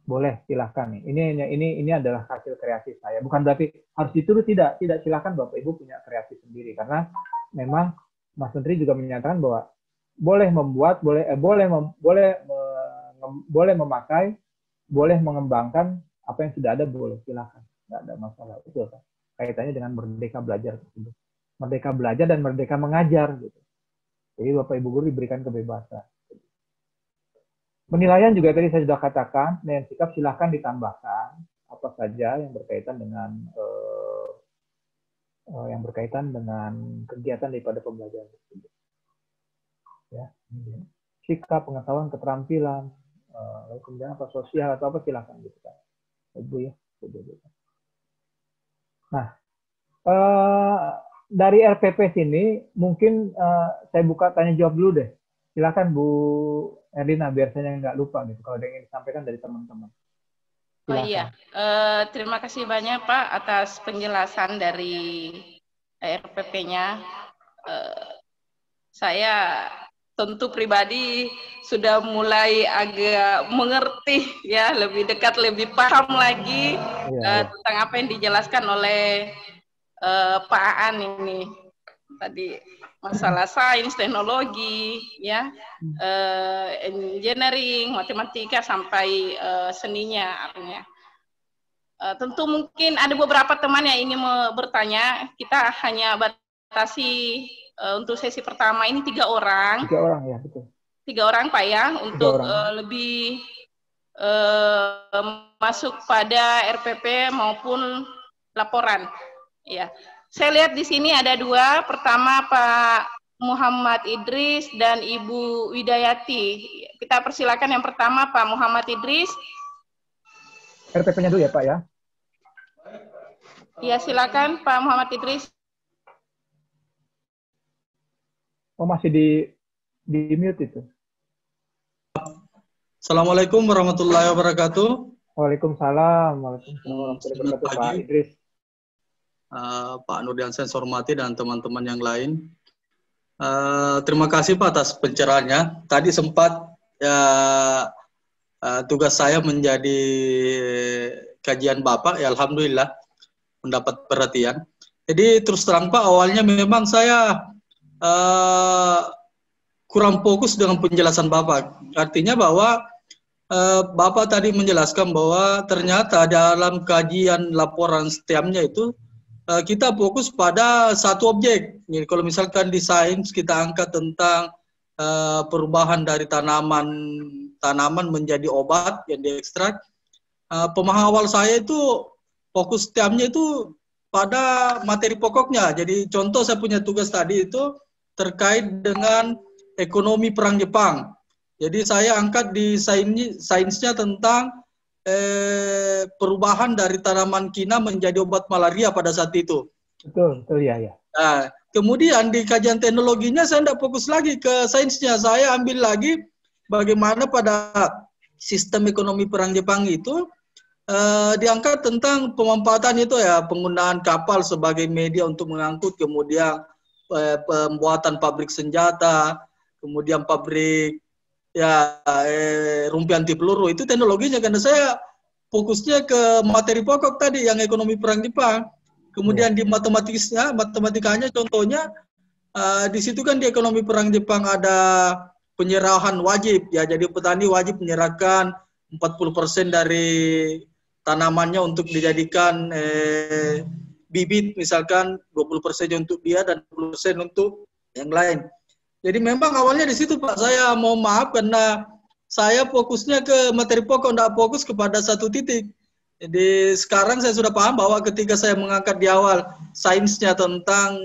Boleh, silahkan nih. Ini adalah hasil kreasi saya. Bukan berarti harus dituruh, tidak silahkan Bapak Ibu punya kreasi sendiri, karena memang Mas Menteri juga menyatakan bahwa boleh membuat, boleh memakai, boleh mengembangkan apa yang sudah ada, boleh, silahkan, nggak ada masalah. Itu kan kaitannya dengan merdeka belajar tersebut. Merdeka belajar dan merdeka mengajar gitu. Jadi Bapak Ibu guru diberikan kebebasan. Penilaian juga tadi saya sudah katakan, penilaian sikap silahkan ditambahkan apa saja yang berkaitan dengan kegiatan daripada pembelajaran tersebut. Ya, sikap, pengetahuan, keterampilan, lalu kemudian apa sosial atau apa silahkan gitu kan, Ibu ya. Nah, dari RPP sini mungkin saya buka tanya jawab dulu deh. Silakan Bu Erlina biar saya nggak lupa gitu kalau ada yang ingin disampaikan dari teman-teman. Oh iya, terima kasih banyak Pak atas penjelasan dari RPP-nya. Saya tentu pribadi sudah mulai agak mengerti ya, lebih dekat, lebih paham lagi tentang apa yang dijelaskan oleh Pak Aan ini tadi, masalah sains, teknologi, ya, engineering, matematika sampai seninya artinya. Tentu mungkin ada beberapa teman yang ingin bertanya. Kita hanya batasi untuk sesi pertama ini 3 orang. 3 orang ya, betul. 3 orang Pak ya, untuk lebih masuk pada RPP maupun laporan. Ya, saya lihat di sini ada 2. Pertama Pak Muhammad Idris dan Ibu Widayati. Kita persilakan yang pertama Pak Muhammad Idris. RPP-nya dulu ya Pak ya. Ya, silakan Pak Muhammad Idris. Oh, masih di mute itu. Assalamualaikum warahmatullahi wabarakatuh. Waalaikumsalam warahmatullahi wabarakatuh Pak Idris. Pak Nurdian saya hormati dan teman-teman yang lain. Terima kasih Pak atas pencerahannya. Tadi sempat tugas saya menjadi kajian Bapak, ya alhamdulillah mendapat perhatian. Jadi terus terang Pak, awalnya memang saya kurang fokus dengan penjelasan Bapak. Artinya bahwa Bapak tadi menjelaskan bahwa ternyata dalam kajian laporan setiapnya itu kita fokus pada satu objek. Jadi kalau misalkan di sains kita angkat tentang perubahan dari tanaman menjadi obat yang diekstrak. Pemahaman awal saya itu fokus setiapnya itu pada materi pokoknya. Jadi contoh saya punya tugas tadi itu terkait dengan ekonomi perang Jepang. Jadi saya angkat di sainsnya tentang perubahan dari tanaman kina menjadi obat malaria pada saat itu. Betul ya. Nah, kemudian di kajian teknologinya saya tidak fokus lagi ke sainsnya. Saya ambil lagi bagaimana pada sistem ekonomi perang Jepang itu diangkat tentang pemanfaatan itu ya, penggunaan kapal sebagai media untuk mengangkut, kemudian pembuatan pabrik senjata, kemudian pabrik rumpi anti peluru. Itu teknologinya, karena saya fokusnya ke materi pokok tadi yang ekonomi perang Jepang. Kemudian di matematikanya contohnya di situ kan di ekonomi perang Jepang ada penyerahan wajib ya, jadi petani wajib menyerahkan 40% dari tanamannya untuk dijadikan bibit, misalkan 20% untuk dia dan 20% untuk yang lain. Jadi memang awalnya di situ Pak, saya mau maaf karena saya fokusnya ke materi pokok, tidak fokus kepada satu titik. Jadi sekarang saya sudah paham bahwa ketika saya mengangkat di awal sainsnya tentang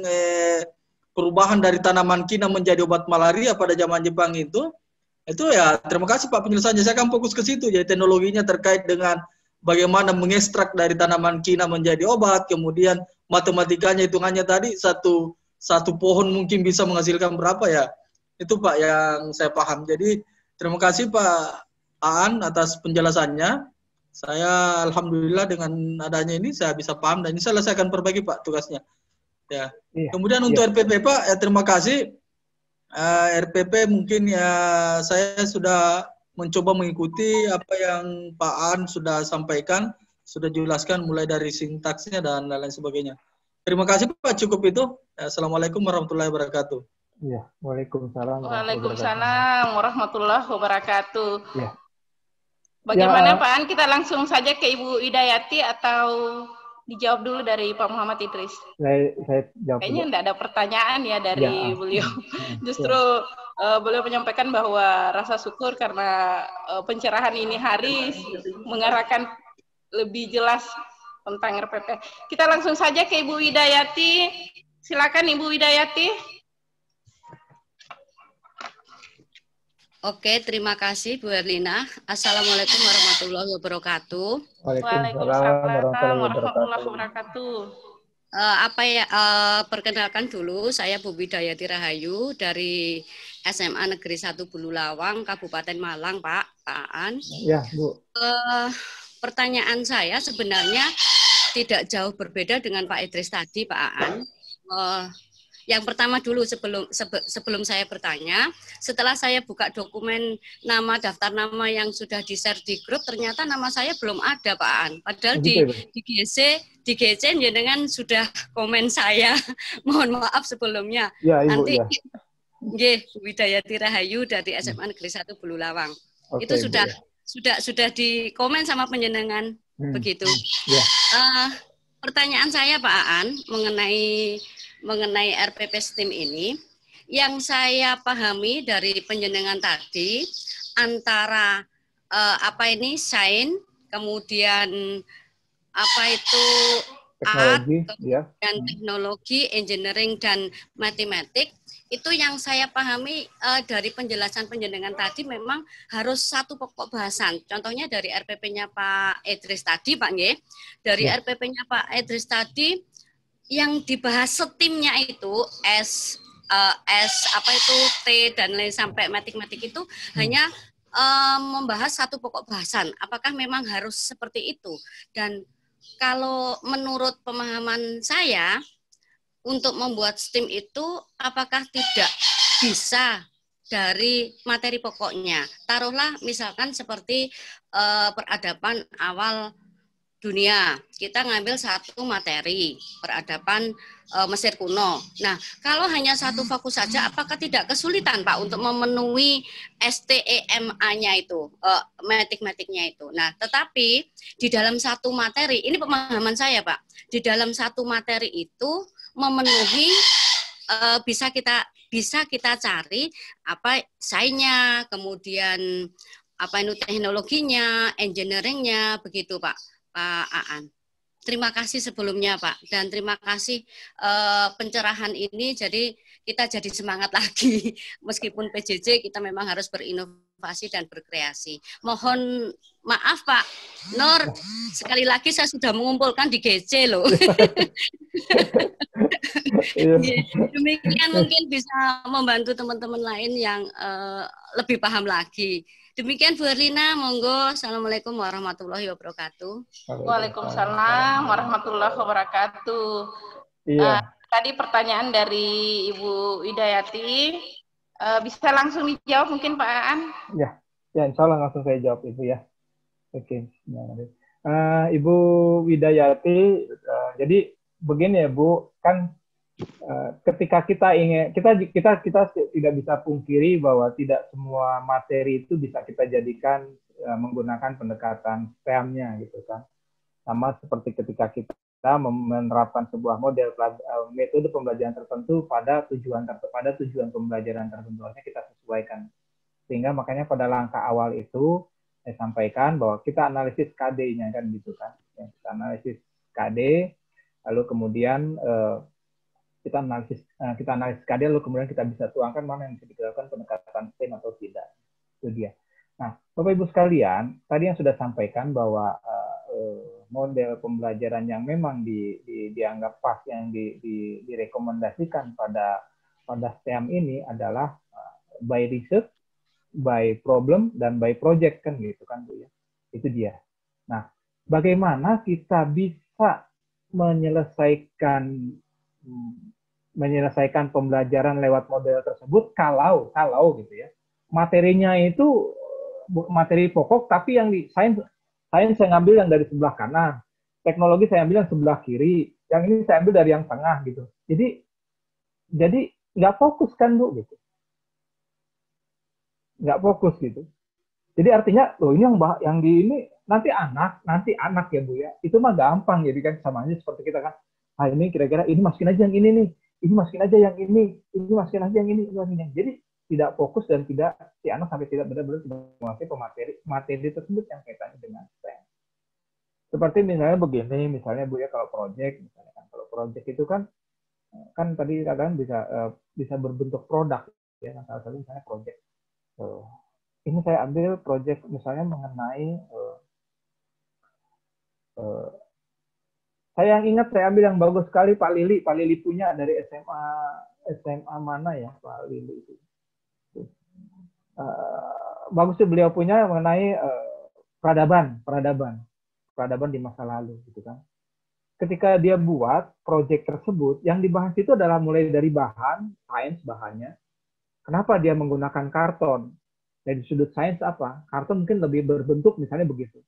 perubahan dari tanaman kina menjadi obat malaria pada zaman Jepang itu ya terima kasih Pak penjelasannya. Saya akan fokus ke situ. Jadi teknologinya terkait dengan bagaimana mengekstrak dari tanaman kina menjadi obat, kemudian matematikanya hitungannya tadi satu pohon mungkin bisa menghasilkan berapa ya. Itu Pak yang saya paham. Jadi terima kasih Pak Aan atas penjelasannya. Saya alhamdulillah dengan adanya ini saya bisa paham dan insya Allah saya akan perbaiki Pak tugasnya. Ya. Iya. Kemudian untuk RPP Pak, ya terima kasih. RPP mungkin ya saya sudah mencoba mengikuti apa yang Pak An sudah sampaikan, sudah jelaskan mulai dari sintaksnya dan lain-lain sebagainya. Terima kasih Pak, cukup itu. Assalamualaikum warahmatullahi wabarakatuh. Iya, waalaikumsalam. Waalaikumsalam warahmatullahi wabarakatuh. Ya. Bagaimana Ya, Pak An? Kita langsung saja ke Ibu Idayati atau dijawab dulu dari Pak Muhammad Idris? Saya jawab. Kayaknya tidak ada pertanyaan ya dari beliau. Justru beliau menyampaikan bahwa rasa syukur karena pencerahan ini hari mengarahkan lebih jelas tentang RPP. Kita langsung saja ke Ibu Widayati. Silakan Ibu Widayati. Oke, terima kasih Bu Erlina. Assalamualaikum warahmatullahi wabarakatuh. Waalaikumsalam warahmatullahi wabarakatuh. Perkenalkan dulu, saya Bu Widayati Rahayu dari SMA Negeri 1 Bululawang, Kabupaten Malang, Pak An. Ya, Bu. Pertanyaan saya sebenarnya tidak jauh berbeda dengan Pak Idris tadi, Pak Aan. Yang pertama dulu sebelum saya bertanya, setelah saya buka dokumen nama daftar nama yang sudah di-share di grup, ternyata nama saya belum ada, Pak Aan. Padahal di GC jenengan sudah komen saya. Mohon maaf sebelumnya. Ya, Ibu, nanti ya. Nggih, Widayati Rahayu dari SMA Negeri 1 Bululawang. Oke, Itu Ibu, sudah di-komen sama penjenengan begitu. Ya. Pertanyaan saya Pak Aan mengenai RPP STEAM ini, yang saya pahami dari penjenengan tadi antara sains, kemudian teknologi, dan teknologi, engineering dan matematik, itu yang saya pahami dari penjelasan penjenengan tadi memang harus satu pokok bahasan. Contohnya dari RPP-nya Pak Idris tadi, Pak Nggih. Dari RPP-nya Pak Idris tadi yang dibahas STEAM-nya itu T dan lain sampai matematik itu hanya membahas satu pokok bahasan. Apakah memang harus seperti itu? Dan kalau menurut pemahaman saya, untuk membuat STEAM itu apakah tidak bisa dari materi pokoknya? Taruhlah misalkan seperti peradaban awal dunia, kita ngambil satu materi, peradaban Mesir kuno. Nah, kalau hanya satu fokus saja, apakah tidak kesulitan Pak untuk memenuhi STEMA-nya itu, matematiknya itu? Nah, tetapi di dalam satu materi, ini pemahaman saya Pak, di dalam satu materi itu memenuhi bisa kita cari apa sainsnya, kemudian apa itu teknologinya, engineeringnya, begitu Pak Aan. Terima kasih sebelumnya Pak, dan terima kasih pencerahan ini, jadi kita jadi semangat lagi. Meskipun PJJ kita memang harus berinovasi dan berkreasi. Mohon maaf Pak Nur, sekali lagi saya sudah mengumpulkan di GC loh. Demikian mungkin bisa membantu teman-teman lain yang lebih paham lagi. Demikian Bu Erlina, monggo. Assalamualaikum warahmatullahi wabarakatuh. Waalaikumsalam warahmatullahi wabarakatuh. Iya. Tadi pertanyaan dari Ibu Widayati, bisa langsung dijawab mungkin Pak Aan? Ya, insya Allah langsung saya jawab Ibu ya. Oke. Ibu Widayati, jadi begini ya Bu, kan ketika kita ingin kita tidak bisa pungkiri bahwa tidak semua materi itu bisa kita jadikan menggunakan pendekatan STEM-nya gitu kan. Sama seperti ketika kita menerapkan sebuah model metode pembelajaran tertentu pada tujuan pembelajaran tertentu, harusnya kita sesuaikan. Sehingga makanya pada langkah awal itu saya sampaikan bahwa kita analisis KD-nya kan gitu kan. Kita analisis KD, lalu kemudian kita analisis KD, lalu kemudian kita bisa tuangkan mana yang bisa dilakukan pendekatan STEM atau tidak. Itu dia. Nah, Bapak Ibu sekalian, tadi yang sudah sampaikan bahwa model pembelajaran yang memang dianggap pas, yang direkomendasikan pada STEM ini adalah by research, by problem, dan by project kan gitu kan Bu ya. Itu dia. Nah, bagaimana kita bisa menyelesaikan menyelesaikan pembelajaran lewat model tersebut kalau gitu ya. Materinya itu materi pokok, tapi yang di sains saya ngambil yang dari sebelah kanan, teknologi saya ambil yang sebelah kiri, yang ini saya ambil dari yang tengah gitu. Jadi nggak fokus kan Bu gitu, nggak fokus gitu. Jadi artinya loh ini yang di ini nanti anak ya Bu ya, itu mah gampang jadi kan, sama aja seperti kita kan, ini kira-kira ini masukin aja yang ini nih, ini masukin aja yang ini masukin aja yang ini. Jadi tidak fokus dan tidak si anak sampai tidak benar-benar menguasai materi tersebut yang kaitannya dengan STEM. Seperti misalnya begini, misalnya Bu ya, kalau project misalnya kan, kalau project itu kan tadi kadang bisa berbentuk produk ya, salah satu misalnya project. Ini saya ambil project misalnya mengenai saya yang ingat saya ambil yang bagus sekali Pak Lili punya dari SMA mana ya Pak Lili itu. Bagus sih beliau punya mengenai peradaban di masa lalu gitu kan. Ketika dia buat proyek tersebut, yang dibahas itu adalah mulai dari sains bahannya. Kenapa dia menggunakan karton? Dari sudut sains apa? Karton mungkin lebih berbentuk misalnya begitu.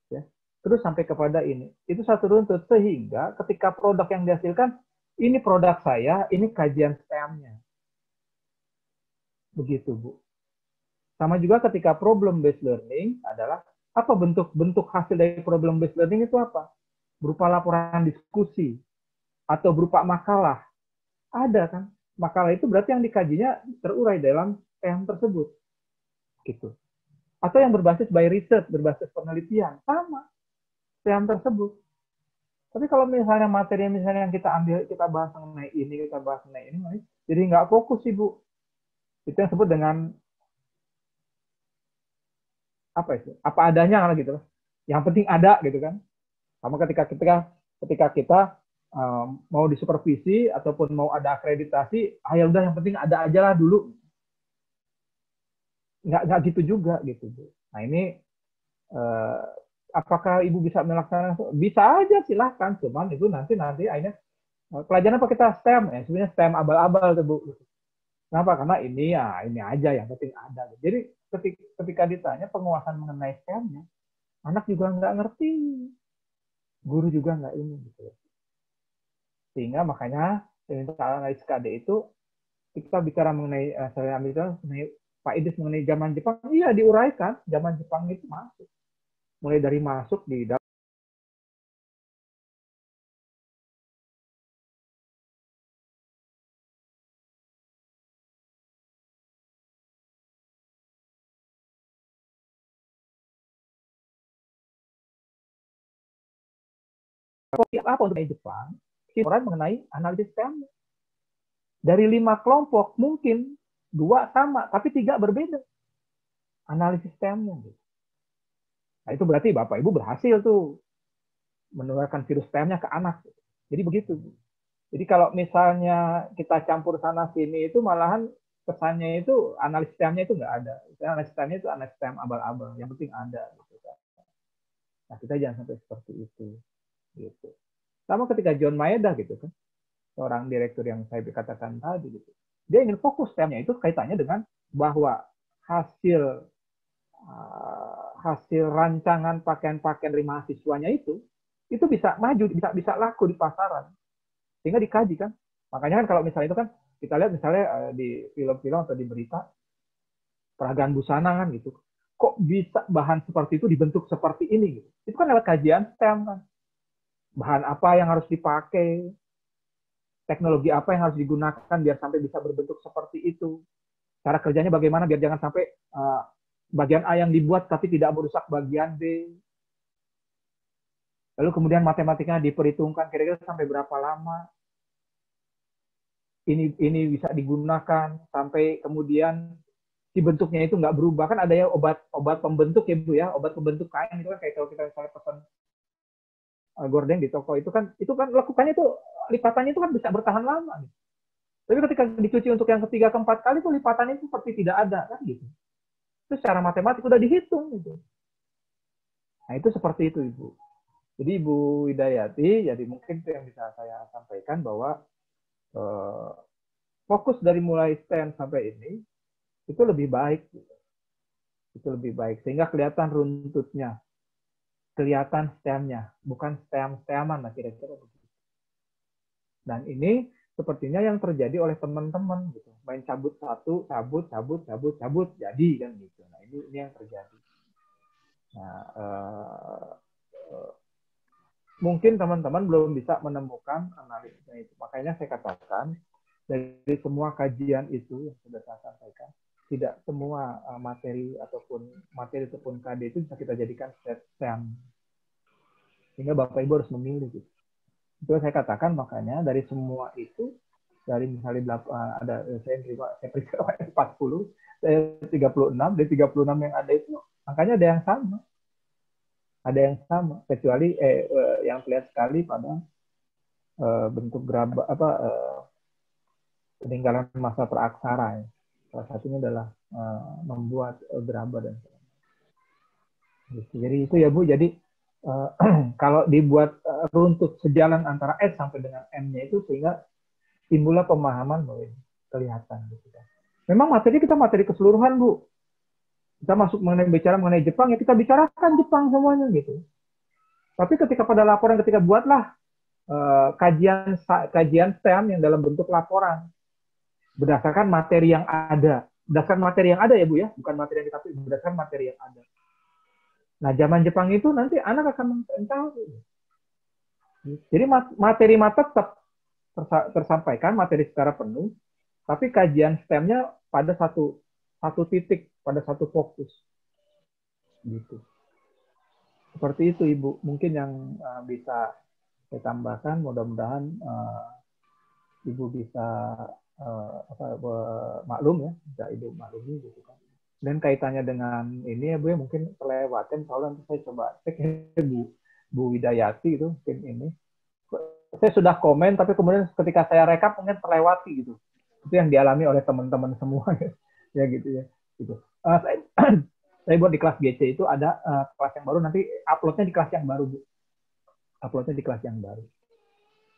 Ya. Terus sampai kepada ini. Itu satu runtut sehingga ketika produk yang dihasilkan, ini produk saya, ini kajian STEM-nya. Begitu Bu. Sama juga ketika problem based learning adalah apa bentuk hasil dari problem based learning itu apa? Berupa laporan diskusi atau berupa makalah. Ada kan? Makalah itu berarti yang dikajinya terurai dalam STEM tersebut. Gitu. Atau yang berbasis by research, berbasis penelitian, sama STEM tersebut. Tapi kalau misalnya materi misalnya yang kita ambil, kita bahas mengenai ini, jadi nggak fokus sih Bu. Itu yang disebut dengan apa adanya gitu. Yang penting ada gitu kan. Sama ketika kita mau disupervisi ataupun mau ada akreditasi, ya udah yang penting ada aja lah dulu. Nggak gitu juga gitu Bu. Nah ini apakah Ibu bisa melaksanakan? Bisa aja silahkan, cuman itu nanti akhirnya pelajaran apa kita STEM ya, sebenarnya STEM abal-abal tuh Bu. Kenapa? Karena ini aja yang penting ada. Jadi ketika ditanya penguasaan mengenai STEM-nya, anak juga nggak ngerti, guru juga nggak ini gitu. Sehingga makanya analis KD itu kita bicara mengenai saya ambil mengenai Pak Idris mengenai zaman Jepang, iya diuraikan zaman Jepang itu masuk, mulai dari masuk di dalam apa untuk Jepang, orang mengenai analisis STEM. Dari 5 kelompok, mungkin 2 sama, tapi 3 berbeda. Analisis STEM-nya. Nah, itu berarti Bapak Ibu berhasil tuh menularkan virus STEM-nya ke anak. Jadi begitu. Jadi kalau misalnya kita campur sana sini itu malahan kesannya itu analisis STEM-nya itu nggak ada. Analisis STEM-nya itu analisis STEM abal-abal. Yang penting ada. Nah, kita jangan sampai seperti itu. Gitu. Sama ketika John Maeda gitu kan, seorang direktur yang saya katakan tadi gitu, dia ingin fokus STEM-nya itu kaitannya dengan bahwa hasil rancangan pakaian dari mahasiswanya itu bisa maju, bisa laku di pasaran, sehingga dikaji kan. Makanya kan kalau misalnya itu kan kita lihat misalnya di film-film atau di berita peragaan busana kan gitu, kok bisa bahan seperti itu dibentuk seperti ini gitu. Itu kan lewat kajian STEM kan. Bahan apa yang harus dipakai, teknologi apa yang harus digunakan biar sampai bisa berbentuk seperti itu. Cara kerjanya bagaimana biar jangan sampai bagian A yang dibuat tapi tidak merusak bagian B. Lalu kemudian matematikanya diperhitungkan kira-kira sampai berapa lama ini bisa digunakan sampai kemudian si bentuknya itu nggak berubah. Kan ada ya obat pembentuk ya Bu ya, obat pembentuk kain itu kan kayak kalau kita misalnya pesan gorden di toko itu kan lakukannya itu lipatannya itu kan bisa bertahan lama. Tapi ketika dicuci untuk yang ketiga, keempat kali itu lipatannya itu seperti tidak ada kan gitu. Itu secara matematik udah dihitung gitu. Nah itu seperti itu Ibu. Jadi Ibu Widayati, jadi mungkin itu yang bisa saya sampaikan bahwa fokus dari mulai STEM sampai ini itu lebih baik, gitu. Itu lebih baik sehingga kelihatan runtutnya, kelihatan STEM-nya, bukan STEM-STEM-an lah kira-kira begitu. Dan ini sepertinya yang terjadi oleh teman-teman gitu, main cabut satu, cabut, jadi kan gitu. Nah ini yang terjadi. Nah mungkin teman-teman belum bisa menemukan analisisnya itu. Makanya saya katakan dari semua kajian itu yang sudah saya sampaikan, tidak semua materi ataupun KD itu bisa kita jadikan STEM. Sehingga Bapak Ibu harus memilih gitu. Itu saya katakan, makanya dari semua itu, dari misalnya ada saya periksa 40, saya 36, dari 36 yang ada itu angkanya ada yang sama. Ada yang sama, kecuali yang terlihat sekali pada bentuk peninggalan masa praaksara. Ya. Salah satunya adalah membuat gerabah dan sebagainya. Jadi itu ya Bu. Jadi kalau dibuat runtut sejalan antara S sampai dengan M-nya itu sehingga timbullah pemahaman bahwa kelihatan. Gitu. Memang materi kita materi keseluruhan Bu. Kita masuk bicara mengenai Jepang ya kita bicarakan Jepang semuanya gitu. Tapi ketika pada laporan ketika buatlah kajian STEM yang dalam bentuk laporan berdasarkan materi yang ada. Berdasarkan materi yang ada ya Bu ya, bukan materi yang kita pilih, berdasarkan materi yang ada. Nah, zaman Jepang itu nanti anak akan tahu. Jadi materi tetap tersampaikan, materi secara penuh, tapi kajian STEM-nya pada satu titik, pada satu fokus. Gitu. Seperti itu Ibu, mungkin yang bisa saya tambahkan, mudah-mudahan Ibu bisa maklum ya, bisa Ibu maklumi gitu kan. Dan kaitannya dengan ini ya Bu ya, mungkin terlewatin soalnya nanti saya coba cek Bu Widayati itu mungkin ini. Saya sudah komen tapi kemudian ketika saya rekap mungkin terlewati gitu. Itu yang dialami oleh teman-teman semua ya gitu ya. Gitu. Saya buat di kelas GC itu ada kelas yang baru, nanti uploadnya di kelas yang baru Bu. Uploadnya di kelas yang baru.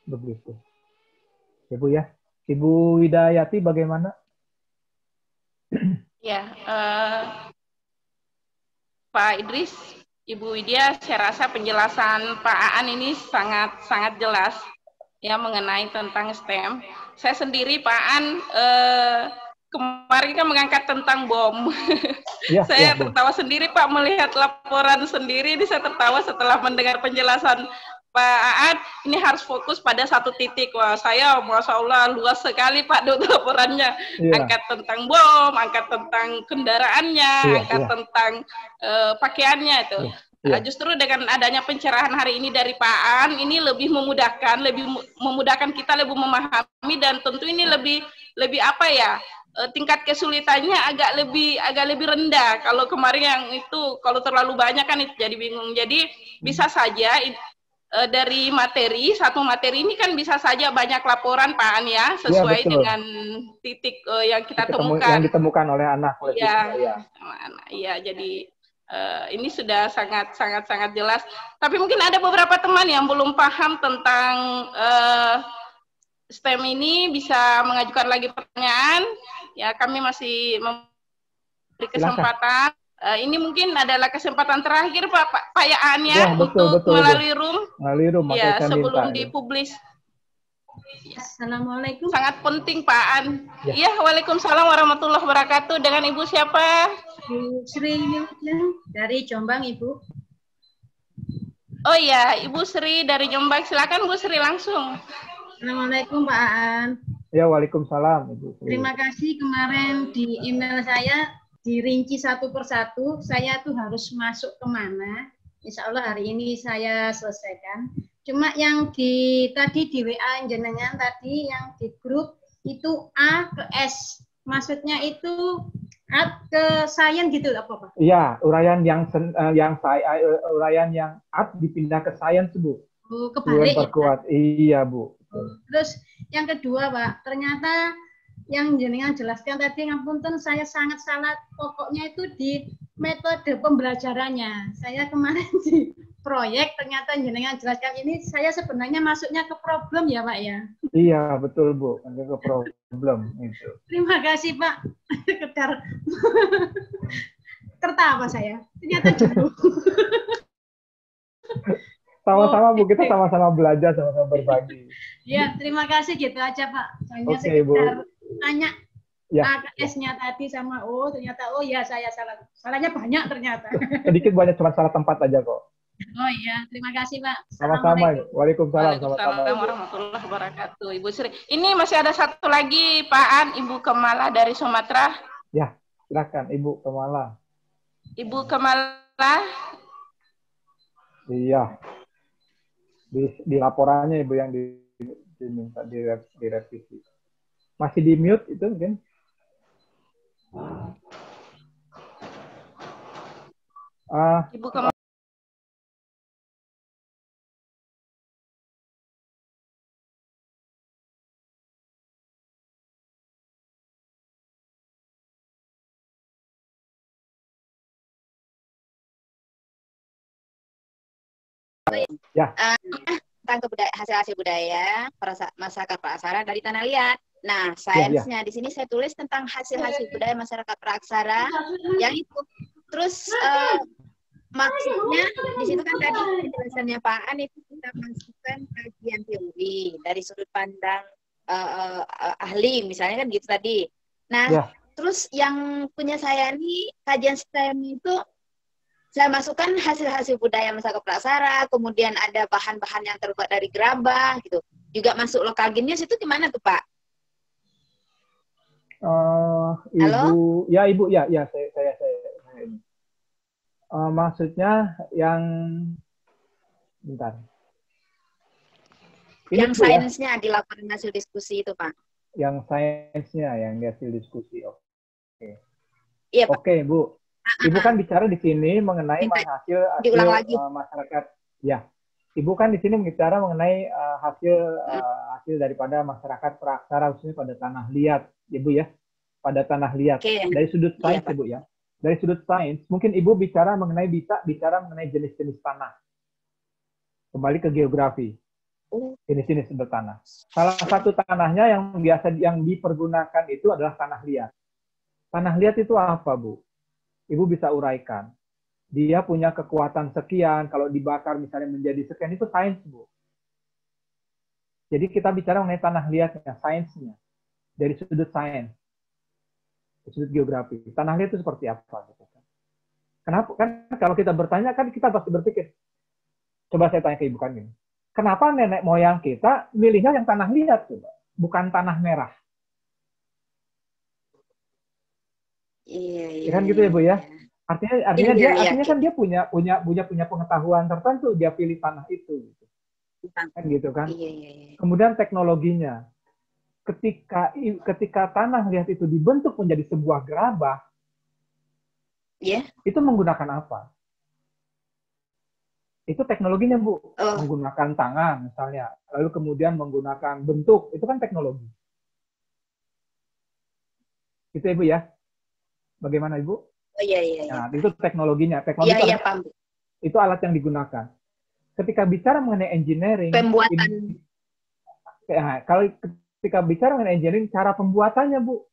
Begitu. Ya Bu ya. Ibu Widayati bagaimana? Ya, Pak Idris, Ibu Widya, saya rasa penjelasan Pak Aan ini sangat jelas ya mengenai tentang STEM. Saya sendiri Pak Aan kemarin kan mengangkat tentang bom. Ya, saya tertawa sendiri Pak melihat laporan sendiri. Ini saya tertawa setelah mendengar penjelasan Pak Aan. Ini harus fokus pada satu titik. Wah, saya Masya Allah luas sekali Pak laporannya. Angkat tentang bom, angkat tentang kendaraannya, angkat tentang pakaiannya itu. Justru dengan adanya pencerahan hari ini dari Pak Aan, ini lebih memudahkan kita lebih memahami, dan tentu ini lebih apa ya, tingkat kesulitannya agak lebih rendah. Kalau kemarin yang itu kalau terlalu banyak kan itu jadi bingung. Jadi bisa saja dari satu materi ini kan bisa saja banyak laporan Pak An ya, sesuai dengan titik yang kita temukan. Yang ditemukan oleh anak. Iya, jadi ini sudah sangat jelas. Tapi mungkin ada beberapa teman yang belum paham tentang STEM ini, bisa mengajukan lagi pertanyaan. Ya, kami masih memberi kesempatan. Ini mungkin adalah kesempatan terakhir Pak Yaan ya, untuk melalui room. Ya, sebelum dipublis. Assalamualaikum. Sangat penting Pak An. Ya, waalaikumsalam warahmatullahi wabarakatuh. Dengan Ibu siapa? Bu Sri dari Jombang, Ibu. Oh iya, Ibu Sri dari Jombang. Silakan Bu Sri langsung. Assalamualaikum Pak Aan. Ya, waalaikumsalam Ibu Sri. Terima kasih, kemarin di email saya dirinci satu persatu, saya tuh harus masuk kemana. Insya Allah hari ini saya selesaikan. Cuma yang tadi di WA jenengan tadi yang di grup itu A ke S, maksudnya itu A ke Science gitu apa Pak? Iya, uraian yang A dipindah ke Science Bu. Oh, kebalik ya, Pak? Iya Bu. Terus yang kedua Pak, ternyata yang jenengan jelaskan tadi, ngapunten saya sangat salah, pokoknya itu di metode pembelajarannya. Saya kemarin proyek, ternyata jenengan jelaskan ini, saya sebenarnya masuknya ke problem ya Pak ya. Iya, betul Bu. Ke problem itu. Terima kasih Pak. Kedar. Tertawa saya. Ternyata jenuh. Sama-sama Bu, kita sama-sama belajar, sama-sama berbagi. Ya, terima kasih gitu aja Pak. Hanya Oke, sekedar Bu. tanya Ya. AKS-nya tadi sama ternyata ya saya salah. Salahnya banyak ternyata. Sedikit banyak cuma salah tempat aja kok. Oh iya, terima kasih Pak. Sama-sama. Assalamualaikum. Waalaikumsalam. Sama-sama. Waalaikumsalam warahmatullahi wabarakatuh. Ibu Sri. Ini masih ada satu lagi, Pak An, Ibu Kemala dari Sumatera. Ya, silakan Ibu Kemala. Ibu Kemala. Iya. Di laporannya Ibu yang diminta direvisi. Masih di mute itu mungkin? Ibu Kemala. Ya. Tentang hasil-hasil budaya masyarakat Praksara dari Tanah Liat. Nah, sainsnya di sini saya tulis tentang hasil-hasil budaya masyarakat Praksara yang itu. Terus maksudnya di situ kan tadi penjelasannya Pak An itu kita masukkan kajian teori dari sudut pandang ahli, misalnya kan gitu tadi. Nah, terus yang punya saya ini kajian STEM itu saya masukkan hasil-hasil budaya masyarakat Praksara, kemudian ada bahan-bahan yang terbuat dari gerabah, gitu. Juga masuk lokal genius itu gimana tuh Pak? Ibu, halo? Ya Ibu, ya saya ini. Maksudnya yang, bentar. Ini yang sainsnya di laporan hasil diskusi itu Pak? Yang sainsnya, yang hasil diskusi. Oke. Iya Pak. Oke Bu. Ibu kan bicara di sini mengenai hasil masyarakat. Ya, Ibu kan di sini bicara mengenai hasil daripada masyarakat Praksara khususnya pada tanah liat, Ibu ya, pada tanah liat. Dari sudut sains, Ibu ya. Dari sudut sains, mungkin Ibu bicara mengenai jenis-jenis tanah. Kembali ke geografi. Jenis-jenis sumber tanah. Salah satu tanahnya yang dipergunakan itu adalah tanah liat. Tanah liat itu apa, Bu? Ibu bisa uraikan. Dia punya kekuatan sekian, kalau dibakar misalnya menjadi sekian, itu sains, Bu. Jadi kita bicara mengenai tanah liatnya, sainsnya. Dari sudut sains. Sudut geografi. Tanah liat itu seperti apa? Kenapa? Kan kalau kita bertanya, kan kita pasti berpikir. Coba saya tanya ke Ibu kan ini. Kenapa nenek moyang kita milihnya yang tanah liat, coba? Bukan tanah merah? Iya. Kan gitu ya Bu ya. Artinya kan dia punya pengetahuan tertentu, dia pilih tanah itu. Kan gitu kan. Iya. Kemudian teknologinya. Ketika tanah liat itu dibentuk menjadi sebuah gerabah, itu menggunakan apa? Itu teknologinya Bu. Menggunakan tangan misalnya, lalu kemudian menggunakan bentuk, itu kan teknologi. Itu ya Bu ya. Bagaimana Ibu? Oh iya. Nah, itu teknologinya. Itu alat yang digunakan. Ketika bicara mengenai engineering, pembuatan. Kalau ketika bicara mengenai engineering, cara pembuatannya, Bu.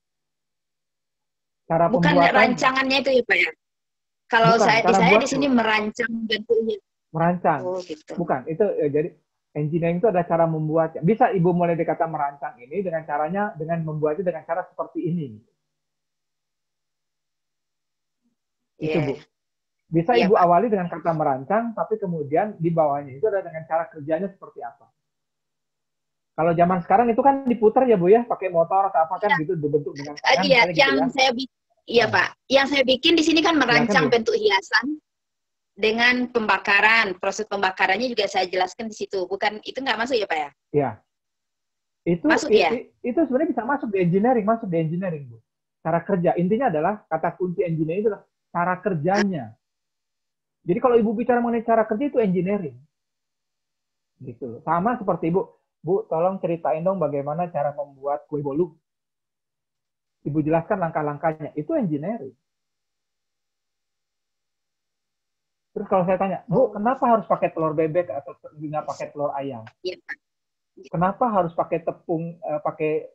Bukan rancangannya itu ya Pak ya? Kalau saya di sini merancang bentuknya. Merancang. Oh, gitu. Bukan, itu jadi engineering itu adalah cara membuatnya. Bisa Ibu mulai dikata merancang ini dengan membuatnya dengan cara seperti ini. Itu Bu. Bisa Ibu awali dengan kata merancang, tapi kemudian di bawahnya itu adalah dengan cara kerjanya seperti apa. Kalau zaman sekarang itu kan diputar ya Bu ya, pakai motor atau apa kan gitu, dibentuk dengan tangan. Pak. Yang saya bikin di sini kan merancang bentuk hiasan dengan pembakaran. Proses pembakarannya juga saya jelaskan di situ. Bukan, itu nggak masuk ya Pak ya? Iya. Itu sebenarnya bisa masuk di engineering, Bu. Cara kerja. Intinya adalah kata kunci engineering itu adalah cara kerjanya. Jadi kalau Ibu bicara mengenai cara kerja itu engineering. Gitu. Sama seperti Bu, tolong ceritain dong bagaimana cara membuat kue bolu. Ibu jelaskan langkah-langkahnya. Itu engineering. Terus kalau saya tanya, Bu, kenapa harus pakai telur bebek atau nggak pakai telur ayam? Iya, Pak. Kenapa harus pakai tepung, pakai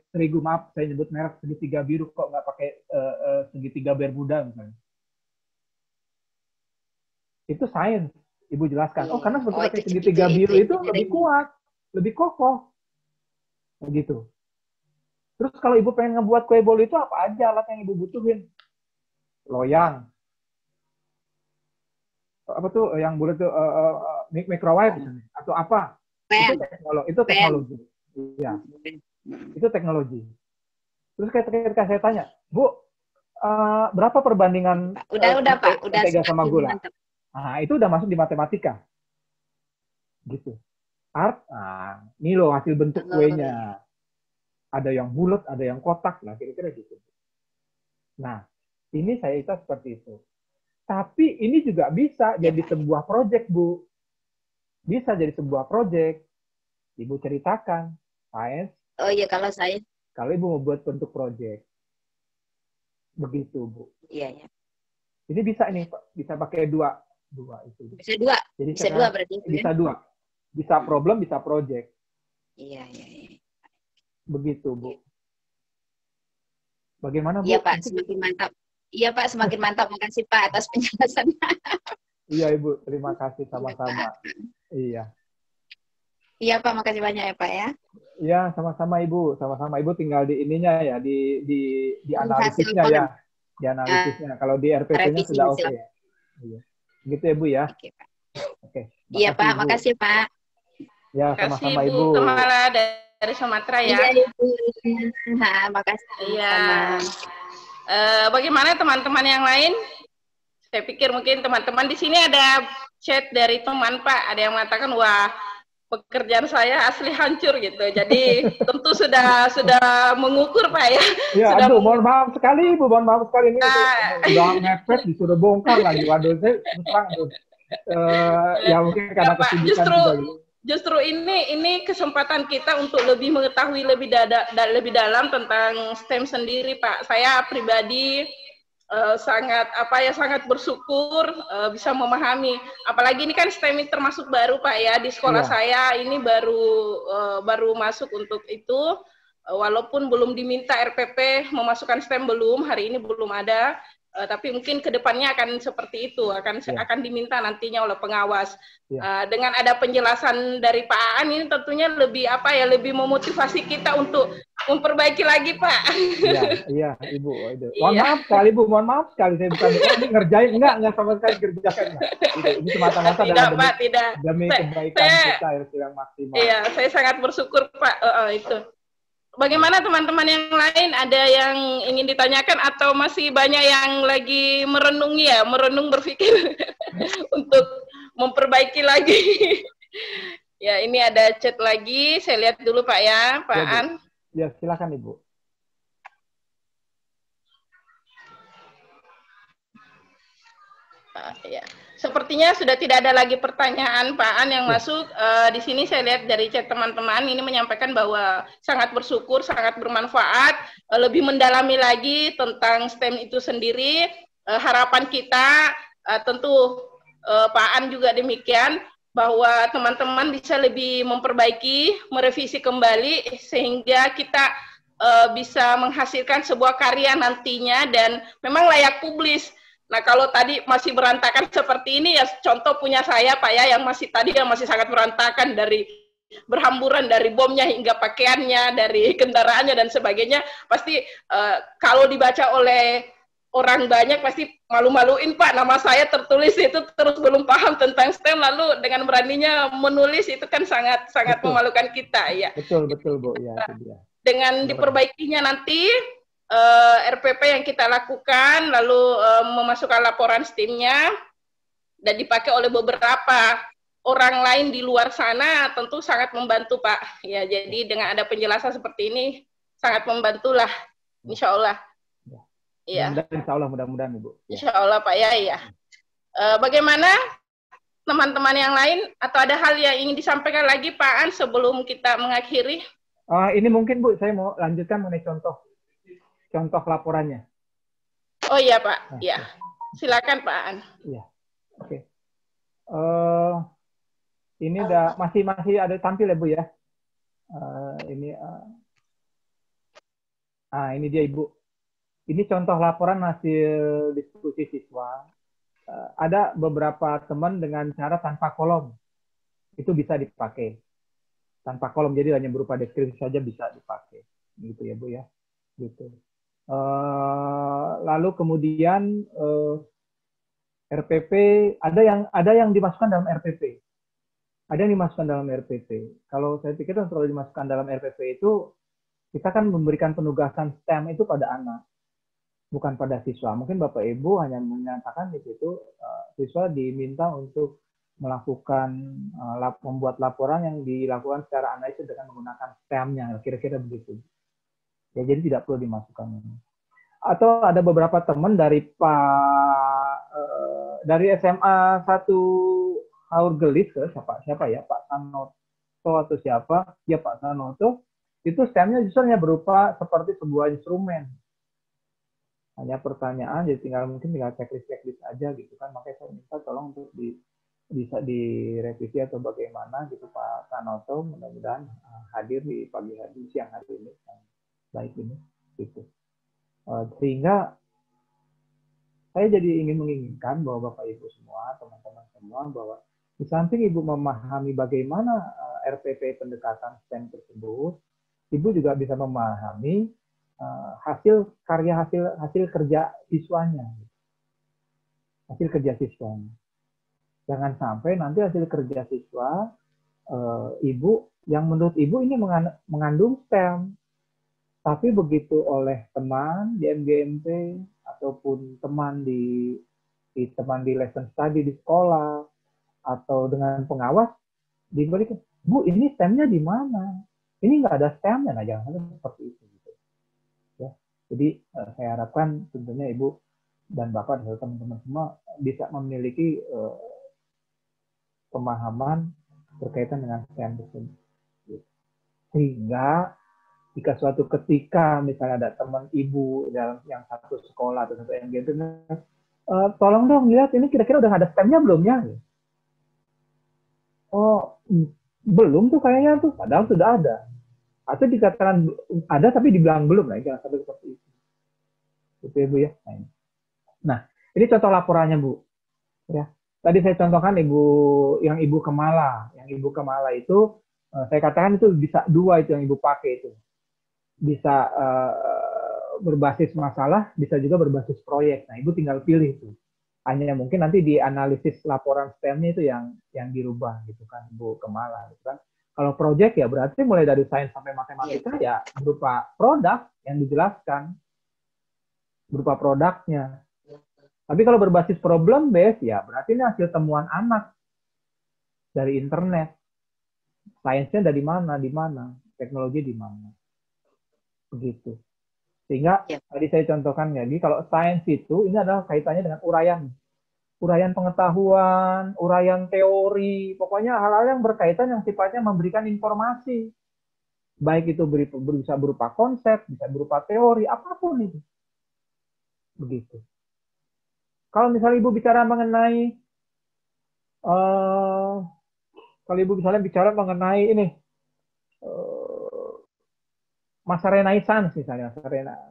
terigu, maaf saya nyebut merek segitiga biru, kok nggak pakai segitiga bermuda misalnya? Itu sains, Ibu jelaskan. Oh, karena seperti pakai segitiga biru itu lebih kuat, lebih kokoh, begitu. Terus kalau Ibu pengen ngebuat kue bolu itu apa aja alat yang Ibu butuhin? Loyang, apa tuh yang bulat tuh microwave misalnya, atau apa? Itu teknologi. Iya. Itu teknologi. Terus ketika saya tanya, Bu, berapa perbandingan udah Pak, udah mentega sama gula? Mantap. Nah, itu udah masuk di matematika. Gitu. Art, ini loh hasil bentuk kuenya. Ada yang bulat, ada yang kotak, lah kira-kira gitu. Nah, ini saya seperti itu. Tapi ini juga bisa jadi sebuah proyek, Bu. Bisa jadi sebuah proyek. Ibu ceritakan, sains. Oh iya, kalau Ibu mau buat bentuk proyek. Begitu, Bu. Iya, iya. Ini bisa nih, Pak. Bisa pakai dua itu. Bisa dua. Jadi bisa dua berarti. Bisa dua. Bisa problem, bisa proyek. Iya, iya, iya. Begitu, Bu. Bagaimana, Bu? Iya, Pak, semakin mantap. Iya, Pak, semakin mantap. Makasih, Pak, atas penjelasannya. Iya, Ibu. Terima kasih sama-sama. Iya. Iya, Pak, makasih banyak ya, Pak ya. Iya, sama-sama Ibu. Sama-sama Ibu tinggal di ininya ya, di analisisnya ya. Di analisisnya. Kalau di RPP-nya sudah oke. Iya. Gitu ya, Bu ya. Oke, Pak. Oke. Iya, Pak, makasih, Pak. Ya, sama-sama Ibu. Kemala dari Sumatera ya. Iya, Ibu. Makasih. Iya. Bagaimana teman-teman yang lain? Saya pikir mungkin teman-teman di sini ada chat dari teman Pak. Ada yang mengatakan, wah, pekerjaan saya asli hancur gitu. Jadi tentu sudah mengukur Pak ya. Ya, aduh, mohon maaf sekali Ibu, mohon maaf sekali ini udah ngepet disuruh bongkar lagi. Waduh, saya terang tuh. Ya mungkin karena kesibukan juga gitu. Justru ini kesempatan kita untuk lebih mengetahui lebih dalam tentang STEM sendiri, Pak. Saya pribadi sangat bersyukur bisa memahami. Apalagi ini kan STEM ini termasuk baru, Pak ya, di sekolah saya ini baru masuk untuk itu. Walaupun belum diminta RPP memasukkan STEM, hari ini belum ada. Tapi mungkin kedepannya akan seperti itu, akan diminta nantinya oleh pengawas. Dengan ada penjelasan dari Pak Aan ini tentunya lebih memotivasi kita untuk memperbaiki lagi, Pak. Iya, Ibu. Mohon maaf sekali, Bu. Mohon maaf sekali saya bukan ini ngerjain enggak sama sekali kerjakan. Ini semata-mata demi kebaikan kita yang maksimal. Iya, saya sangat bersyukur, Pak. Itu. Bagaimana teman-teman yang lain? Ada yang ingin ditanyakan atau masih banyak yang lagi merenung berpikir untuk memperbaiki lagi? Ya, ini ada chat lagi. Saya lihat dulu Pak ya, Pak An. Ya, silakan Ibu. Ya. Sepertinya sudah tidak ada lagi pertanyaan Pak An yang masuk. Di sini saya lihat dari chat teman-teman ini menyampaikan bahwa sangat bersyukur, sangat bermanfaat, lebih mendalami lagi tentang STEM itu sendiri. Harapan kita tentu Pak An juga demikian, bahwa teman-teman bisa lebih memperbaiki, merevisi kembali sehingga kita bisa menghasilkan sebuah karya nantinya dan memang layak publis. Nah, kalau tadi masih berantakan seperti ini, ya contoh punya saya, Pak ya, yang masih sangat berantakan, dari berhamburan, dari bomnya hingga pakaiannya, dari kendaraannya dan sebagainya, pasti kalau dibaca oleh orang banyak pasti malu-maluin, Pak. Nama saya tertulis itu terus belum paham tentang STEM, lalu dengan beraninya menulis itu kan sangat memalukan kita, ya. Betul, Bu. Ya, itu dia. Dengan diperbaikinya nanti, RPP yang kita lakukan, lalu memasukkan laporan STEM-nya dan dipakai oleh beberapa orang lain di luar sana, tentu sangat membantu, Pak. Ya, jadi dengan ada penjelasan seperti ini sangat membantulah, insya Allah. Ya. Insya Allah, mudah-mudahan Ibu. Ya. Insya Allah Pak ya. Bagaimana teman-teman yang lain atau ada hal yang ingin disampaikan lagi Pak An sebelum kita mengakhiri? Ini mungkin Bu, saya mau lanjutkan mengenai contoh laporannya. Oh iya Pak, ya. Silakan Pak An. Iya. Oke. Ini udah masih ada tampil ya Bu ya. Ini dia Ibu. Ini contoh laporan hasil diskusi siswa. Ada beberapa teman dengan cara tanpa kolom. Itu bisa dipakai. Tanpa kolom, jadi hanya berupa deskripsi saja bisa dipakai. Gitu ya Bu ya. Gitu. Lalu kemudian RPP, ada yang dimasukkan dalam RPP. Ada yang dimasukkan dalam RPP. Kalau saya pikir kalau dimasukkan dalam RPP itu, kita kan memberikan penugasan STEM itu pada anak, bukan pada siswa. Mungkin Bapak Ibu hanya menyatakan di situ siswa diminta untuk melakukan membuat laporan yang dilakukan secara analisis dengan menggunakan STEM-nya, kira-kira begitu. Ya, jadi tidak perlu dimasukkan. Atau ada beberapa teman dari dari SMA 1 Haurgelis, siapa ya, Pak Sanoto atau siapa, ya Pak Sanoto, itu STEM-nya justru hanya berupa seperti sebuah instrumen. Hanya pertanyaan, jadi mungkin tinggal checklist aja gitu kan. Makanya saya minta tolong untuk bisa direvisi atau bagaimana gitu Pak Sanoto, mudah-mudahan hadir di pagi hari, siang hari ini, yang baik ini gitu. Sehingga saya jadi menginginkan bahwa Bapak Ibu semua, teman-teman semua, bahwa di samping Ibu memahami bagaimana RPP pendekatan STEM tersebut, Ibu juga bisa memahami hasil kerja siswanya. Hasil kerja siswanya. Jangan sampai nanti hasil kerja siswa Ibu, yang menurut Ibu ini mengandung STEM, tapi begitu oleh teman di MGMP ataupun teman di lesson study di sekolah atau dengan pengawas diberikan, Bu ini STEM-nya di mana? Ini nggak ada STEM-nya, nah jangan sampai seperti itu. Gitu. Ya, jadi saya harapkan tentunya Ibu dan Bapak dan teman-teman semua bisa memiliki pemahaman berkaitan dengan STEM tersebut. Gitu. Sehingga jika suatu ketika misalnya ada teman Ibu dalam yang satu sekolah atau satu MGMP, tolong dong lihat ini kira-kira udah ada STEM-nya belum ya? Oh, belum tuh kayaknya tuh, padahal sudah ada. Atau dikatakan ada tapi dibilang belum, lah jangan sampai seperti itu. Gitu ya Bu ya. Nah, ini contoh laporannya Bu. Ya, tadi saya contohkan yang Ibu Kemala, itu saya katakan itu bisa 2 itu yang Ibu pakai itu. Bisa berbasis masalah, bisa juga berbasis proyek. Nah, Ibu tinggal pilih itu. Hanya mungkin nanti di analisis laporan STEM-nya itu yang dirubah gitu kan, Bu Kemala gitu kan. Kalau proyek ya berarti mulai dari sains sampai matematika ya berupa produk yang dijelaskan, berupa produknya. Tapi kalau berbasis problem based ya berarti ini hasil temuan anak dari internet. Sainsnya dari mana, teknologi di mana. Begitu. Sehingga tadi saya contohkan jadi kalau sains itu ini adalah kaitannya dengan uraian pengetahuan, uraian teori, pokoknya hal-hal yang berkaitan yang sifatnya memberikan informasi. Baik itu bisa berupa konsep, bisa berupa teori, apapun itu. Begitu. Kalau misalnya Ibu bicara mengenai ini masa Renaissance misalnya,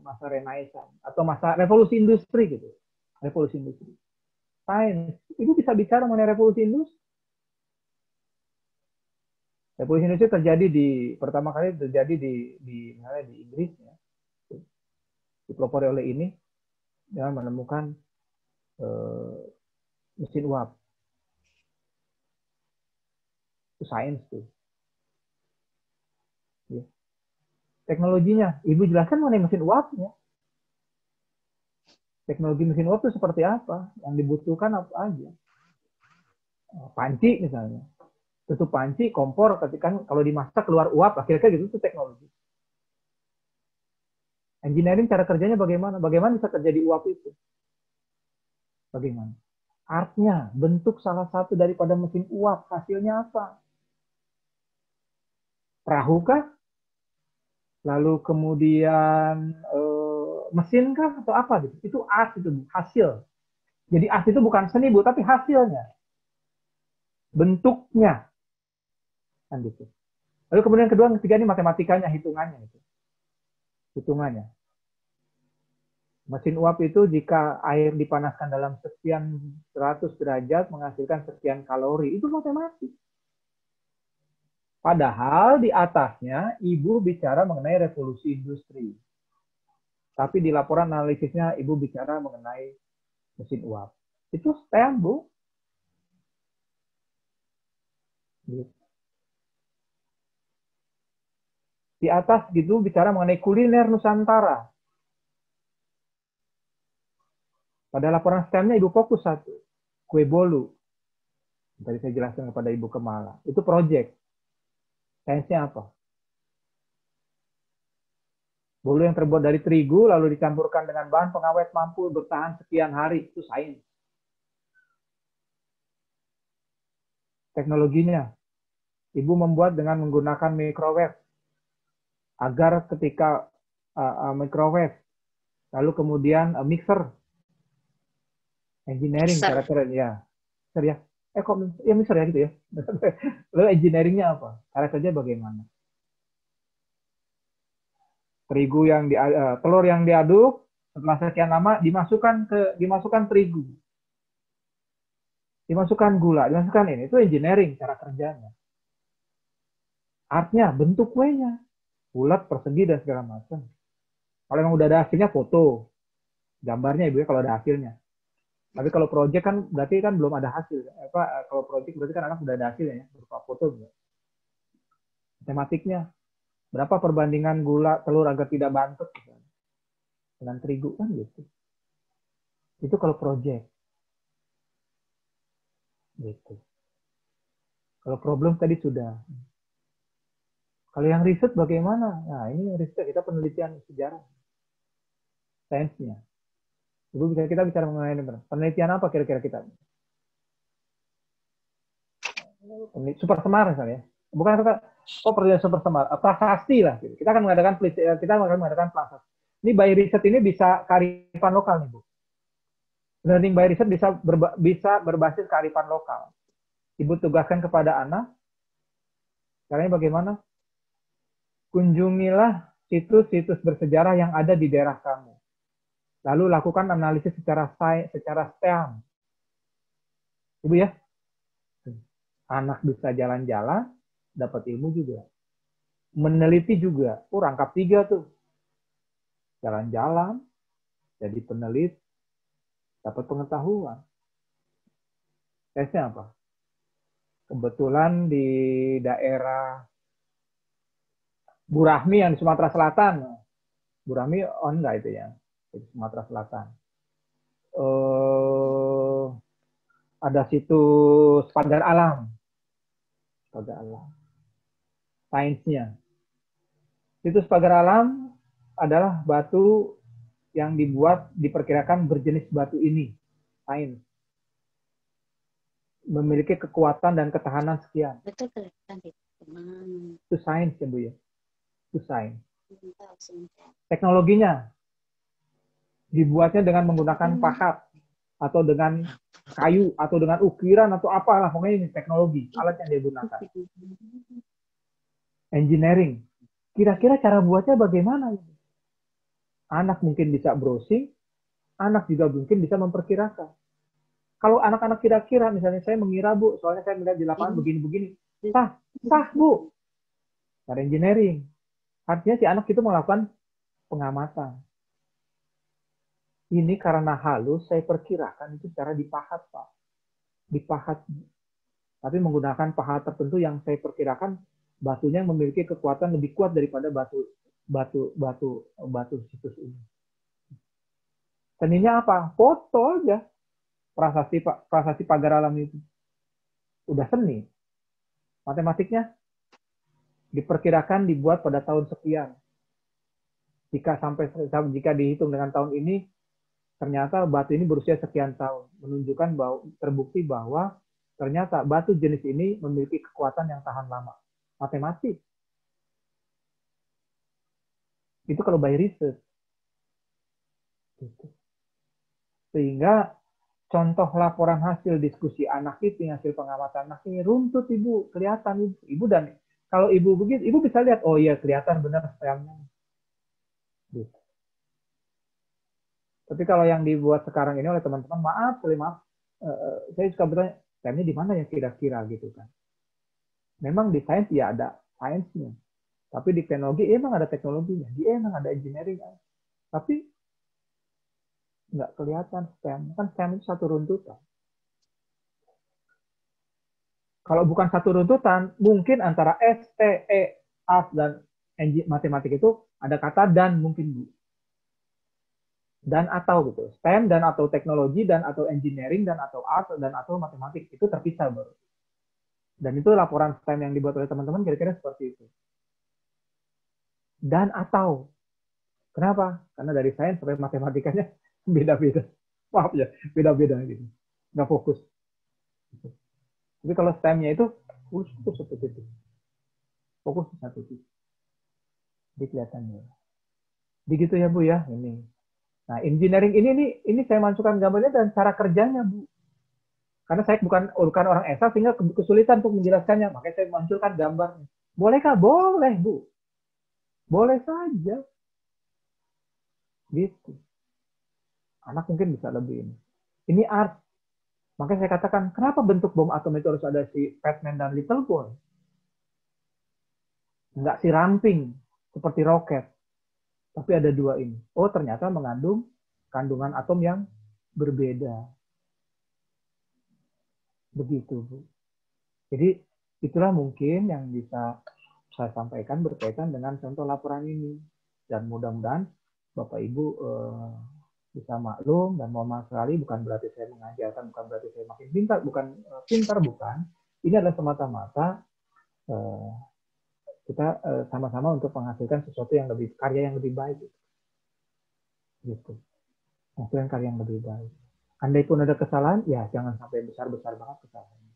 masa Renaissance atau masa revolusi industri gitu. Revolusi industri. Sains, Ibu bisa bicara mengenai revolusi industri. Revolusi industri pertama kali terjadi di Inggris ya. Dipelopori oleh ini dengan menemukan mesin uap. Itu sains tuh. Ya. Teknologinya, Ibu jelaskan mengenai mesin uapnya. Teknologi mesin uap itu seperti apa? Yang dibutuhkan apa aja? Panci misalnya. Tutup panci, kompor, ketika kalau dimasak keluar uap, akhirnya gitu itu teknologi. Engineering cara kerjanya bagaimana? Bagaimana bisa terjadi uap itu? Bagaimana? Artnya, bentuk salah satu daripada mesin uap, hasilnya apa? Perahu kah? Lalu kemudian mesin kah atau apa gitu? Itu art, itu hasil. Jadi asli itu bukan seni, Bu, tapi hasilnya. Bentuknya. Kan gitu. Lalu kemudian kedua, ketiga ini matematikanya, hitungannya. Hitungannya. Mesin uap itu jika air dipanaskan dalam sekian 100 derajat menghasilkan sekian kalori. Itu matematik. Padahal di atasnya Ibu bicara mengenai revolusi industri. Tapi di laporan analisisnya Ibu bicara mengenai mesin uap. Itu STEM, Bu. Di atas gitu bicara mengenai kuliner Nusantara. Pada laporan STEM-nya Ibu fokus satu. Kue bolu. Tadi saya jelaskan kepada Ibu Kemala. Itu proyek. Sainsnya apa? Bolu yang terbuat dari terigu lalu dicampurkan dengan bahan pengawet mampu bertahan sekian hari. Itu sains. Teknologinya. Ibu membuat dengan menggunakan microwave. Agar ketika microwave, lalu kemudian mixer. Engineering cara-cara ya. Mixer ya. Kok ya mixer ya gitu ya. Lalu engineeringnya apa? Cara kerja bagaimana? Terigu yang telur yang diaduk setelah sekian lama dimasukkan terigu. Dimasukkan gula, dimasukkan ini. Itu engineering cara kerjanya. Artnya bentuk kuenya. Bulat, persegi dan segala macam. Kalau memang udah ada hasilnya foto. Gambarnya Ibu ya kalau ada hasilnya. Tapi kalau proyek kan berarti kan belum ada hasil. Kalau proyek berarti kan anak sudah ada hasilnya ya, berupa foto. Matematiknya berapa perbandingan gula telur agar tidak bantet dengan terigu kan gitu. Itu kalau proyek. Gitu. Kalau problem tadi sudah. Kalau yang riset bagaimana? Nah, ini riset kita penelitian sejarah. Sainsnya. Ibu kita bicara mengenai penelitian apa kira-kira kita? Super semar misalnya. Bukan penelitian super semar, prasasti lah. Kita akan mengadakan prasasti. Ini by riset ini bisa kearifan lokal nih, Bu. Learning by riset bisa berbasis kearifan lokal. Ibu tugaskan kepada anak. Caranya bagaimana? Kunjungilah situs-situs bersejarah yang ada di daerah kamu. Lalu lakukan analisis secara STEM. Ibu ya. Anak bisa jalan-jalan, dapat ilmu juga. Meneliti juga. Rangkap 3 tuh. Jalan-jalan, jadi peneliti, dapat pengetahuan. Tesnya apa? Kebetulan di daerah Bu Rahmi yang di Sumatera Selatan. Bu Rahmi enggak itu ya. Di Sumatera Selatan. Ada situs pagar alam. Pagar alam. Sainsnya. Situs pagar alam adalah batu yang diperkirakan berjenis batu ini. Sains. Memiliki kekuatan dan ketahanan sekian. Betul, nanti. Itu sains ya, Bu ya. Itu sains. Teknologinya dibuatnya dengan menggunakan pahat atau dengan kayu atau dengan ukiran atau apalah, pokoknya ini teknologi, alat yang dia gunakan. Engineering. Kira-kira cara buatnya bagaimana? Anak mungkin bisa browsing, anak juga mungkin bisa memperkirakan. Kalau anak-anak kira-kira, misalnya saya mengira, Bu, soalnya saya melihat di lapangan begini-begini. Sah, Bu. Cara engineering. Artinya si anak itu melakukan pengamatan. Ini karena halus, saya perkirakan itu cara dipahat, Pak. Dipahat. Tapi menggunakan pahat tertentu yang saya perkirakan batunya memiliki kekuatan lebih kuat daripada batu situs ini. Seninya apa? Foto aja. Prasasti pagar alam itu. Udah seni. Matematiknya diperkirakan dibuat pada tahun sekian. Jika dihitung dengan tahun ini, ternyata batu ini berusia sekian tahun, menunjukkan bahwa terbukti bahwa ternyata batu jenis ini memiliki kekuatan yang tahan lama. Matematik. Itu kalau by research. Sehingga contoh laporan hasil diskusi anak itu, hasil pengamatan anak ini runtut Ibu, kelihatan Ibu dan kalau Ibu begitu, Ibu bisa lihat, oh iya kelihatan benar STEM-nya. Gitu. Tapi kalau yang dibuat sekarang ini oleh teman-teman, maaf, saya suka bertanya, STEM-nya di mana ya kira-kira gitu kan. Memang di sains ya ada sainsnya. Tapi di teknologi emang ada teknologinya. Dia emang ada engineering. Tapi nggak kelihatan STEM. Kan STEM itu satu runtutan. Kalau bukan satu runtutan, mungkin antara S, T, E, A, dan matematik itu ada kata dan mungkin Bu. Dan atau gitu. STEM dan atau teknologi dan atau engineering dan atau art dan atau matematik itu terpisah baru. Dan itu laporan STEM yang dibuat oleh teman-teman kira-kira seperti itu. Dan atau. Kenapa? Karena dari sains sampai matematikanya beda-beda. Maaf ya, beda-beda gitu. Nggak fokus. Tapi kalau STEM-nya itu fokus seperti itu. Fokus di satu titik. Jadi kelihatannya. Begitu ya Bu ya, ini. Nah, engineering ini saya masukkan gambarnya dan cara kerjanya, Bu. Karena saya bukan orang ESA sehingga kesulitan untuk menjelaskannya, makanya saya munculkan gambarnya. Bolehkah? Boleh, Bu. Boleh saja. Gitu. Anak mungkin bisa lebih ini. Ini art. Makanya saya katakan, kenapa bentuk bom atom itu harus ada si Batman dan Little Boy? Enggak si ramping, seperti roket. Tapi ada dua ini. Oh, ternyata mengandung kandungan atom yang berbeda. Begitu, Bu. Jadi, itulah mungkin yang bisa saya sampaikan berkaitan dengan contoh laporan ini. Dan mudah-mudahan Bapak Ibu bisa maklum, dan mohon maaf sekali, bukan berarti saya mengajarkan, bukan berarti saya makin pintar, bukan. Ini adalah semata-mata kita sama-sama untuk menghasilkan sesuatu yang lebih, karya yang lebih baik. Gitu. Menghasilkan karya yang lebih baik. Andai pun ada kesalahan, ya jangan sampai besar-besar banget kesalahannya.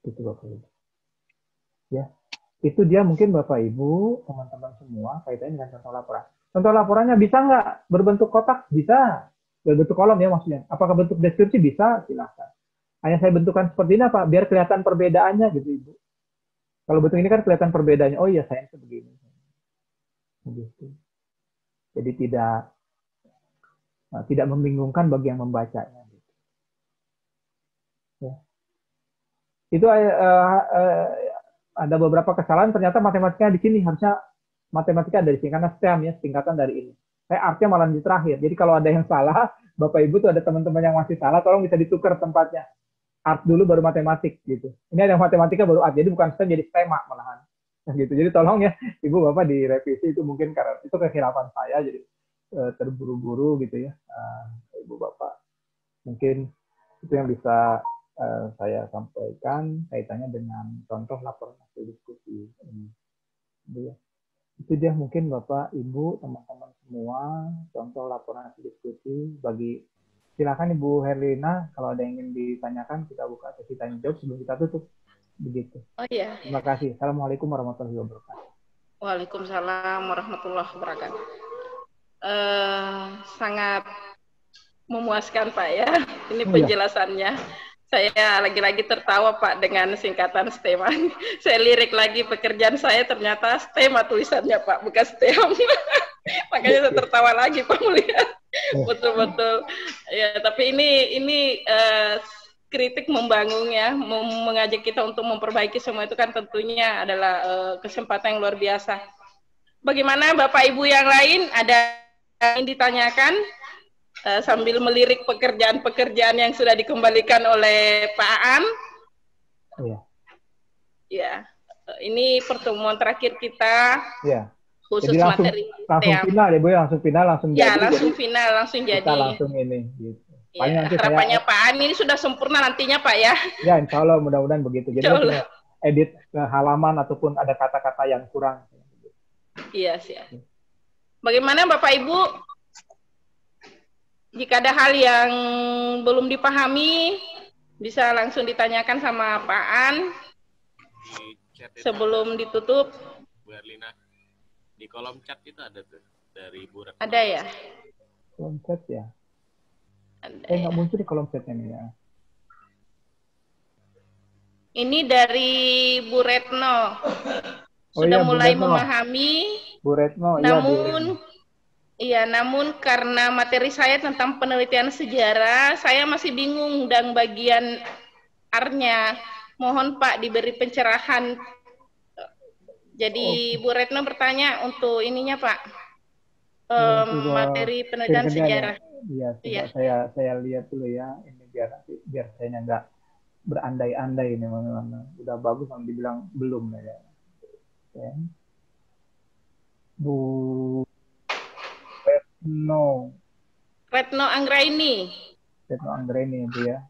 Itu Bapak Ibu. Ya, itu dia mungkin Bapak Ibu, teman-teman semua, kaitannya dengan contoh laporan. Contoh laporannya bisa nggak berbentuk kotak? Bisa. Berbentuk kolom ya maksudnya. Apakah bentuk deskripsi? Bisa, silahkan. Hanya saya bentukkan seperti ini apa? Biar kelihatan perbedaannya gitu Ibu. Kalau bentuk ini kan kelihatan perbedaannya. Oh iya, saya begini. Begitu. Jadi tidak membingungkan bagi yang membacanya. Gitu. Ya. Itu ada beberapa kesalahan. Ternyata matematikanya di sini harusnya matematika dari sini karena STEM ya, singkatan dari ini. Saya artnya malah di terakhir. Jadi kalau ada yang salah, Bapak Ibu tuh ada teman-teman yang masih salah, tolong bisa ditukar tempatnya. Art dulu baru matematik gitu. Ini ada matematika baru art. Jadi bukan STEM jadi STEMA malahan. Gitu. Jadi tolong ya Ibu Bapak direvisi, itu mungkin karena itu kekhilafan saya jadi terburu-buru gitu ya. Ibu Bapak. Mungkin itu yang bisa saya sampaikan kaitannya dengan contoh laporan hasil diskusi ini. Ya. Itu dia mungkin Bapak, Ibu, teman-teman semua contoh laporan hasil diskusi bagi. Silakan Ibu Herlina, kalau ada yang ingin ditanyakan, kita buka sesi tanya jawab sebelum kita tutup. Begitu. Oh iya. Terima kasih. Assalamualaikum warahmatullahi wabarakatuh. Waalaikumsalam warahmatullahi wabarakatuh. Sangat memuaskan Pak ya. Ini penjelasannya. Saya lagi-lagi tertawa Pak dengan singkatan STEM. Saya lirik lagi pekerjaan saya ternyata STEM tulisannya Pak, bukan STEM. Makanya saya tertawa lagi Pak melihat. Betul-betul. Ya, tapi ini kritik membangun ya, mengajak kita untuk memperbaiki semua itu kan tentunya adalah kesempatan yang luar biasa. Bagaimana Bapak Ibu yang lain ada yang ditanyakan? Sambil melirik pekerjaan-pekerjaan yang sudah dikembalikan oleh Pak Aan. Iya. Ya, ini pertemuan terakhir kita. Iya. Khusus jadi langsung final ya Bu, langsung final langsung ya, jadi. Langsung final, langsung jadi. Kita langsung ini. Gitu. Ya, harapannya Pak Aan ini sudah sempurna nantinya Pak ya. Ya, insya Allah mudah-mudahan begitu. Jadi edit ke halaman ataupun ada kata-kata yang kurang. Iya, siap. Bagaimana Bapak Ibu? Jika ada hal yang belum dipahami, bisa langsung ditanyakan sama Pak Aan sebelum ditutup. Bu Herlina, di kolom chat itu ada tuh dari Bu Retno. Ada ya? Kolom chat ya? Ada nggak ya. muncul di kolom chatnya nih ya. Ini dari Bu Retno. Oh Sudah iya, Bu mulai Retno. memahami, Bu Retno, iya Bu. namun karena materi saya tentang penelitian sejarah, saya masih bingung dan bagian R-nya. Mohon Pak diberi pencerahan. Jadi Bu Retno bertanya untuk ininya Pak, materi penelitian sejarah. Iya, coba saya lihat dulu ya. Ini biar saya nggak berandai-andai ini memang udah bagus kalau dibilang belum ya. Bu Retno Anggraini. Retno Anggraini itu ya.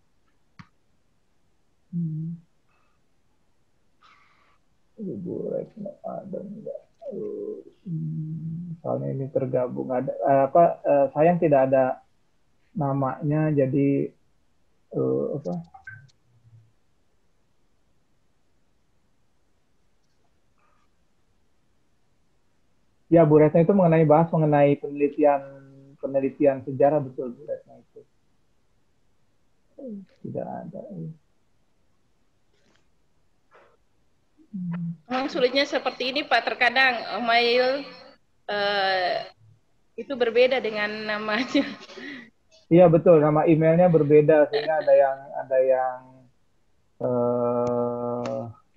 Ibu Retno ada enggak? Soalnya ini tergabung ada sayang tidak ada namanya, jadi ya Bu Retno itu bahas mengenai penelitian sejarah, betul Bu Retno itu. Tidak ada. Memang sulitnya seperti ini Pak, terkadang mail itu berbeda dengan namanya. Iya betul, nama emailnya berbeda sehingga ada yang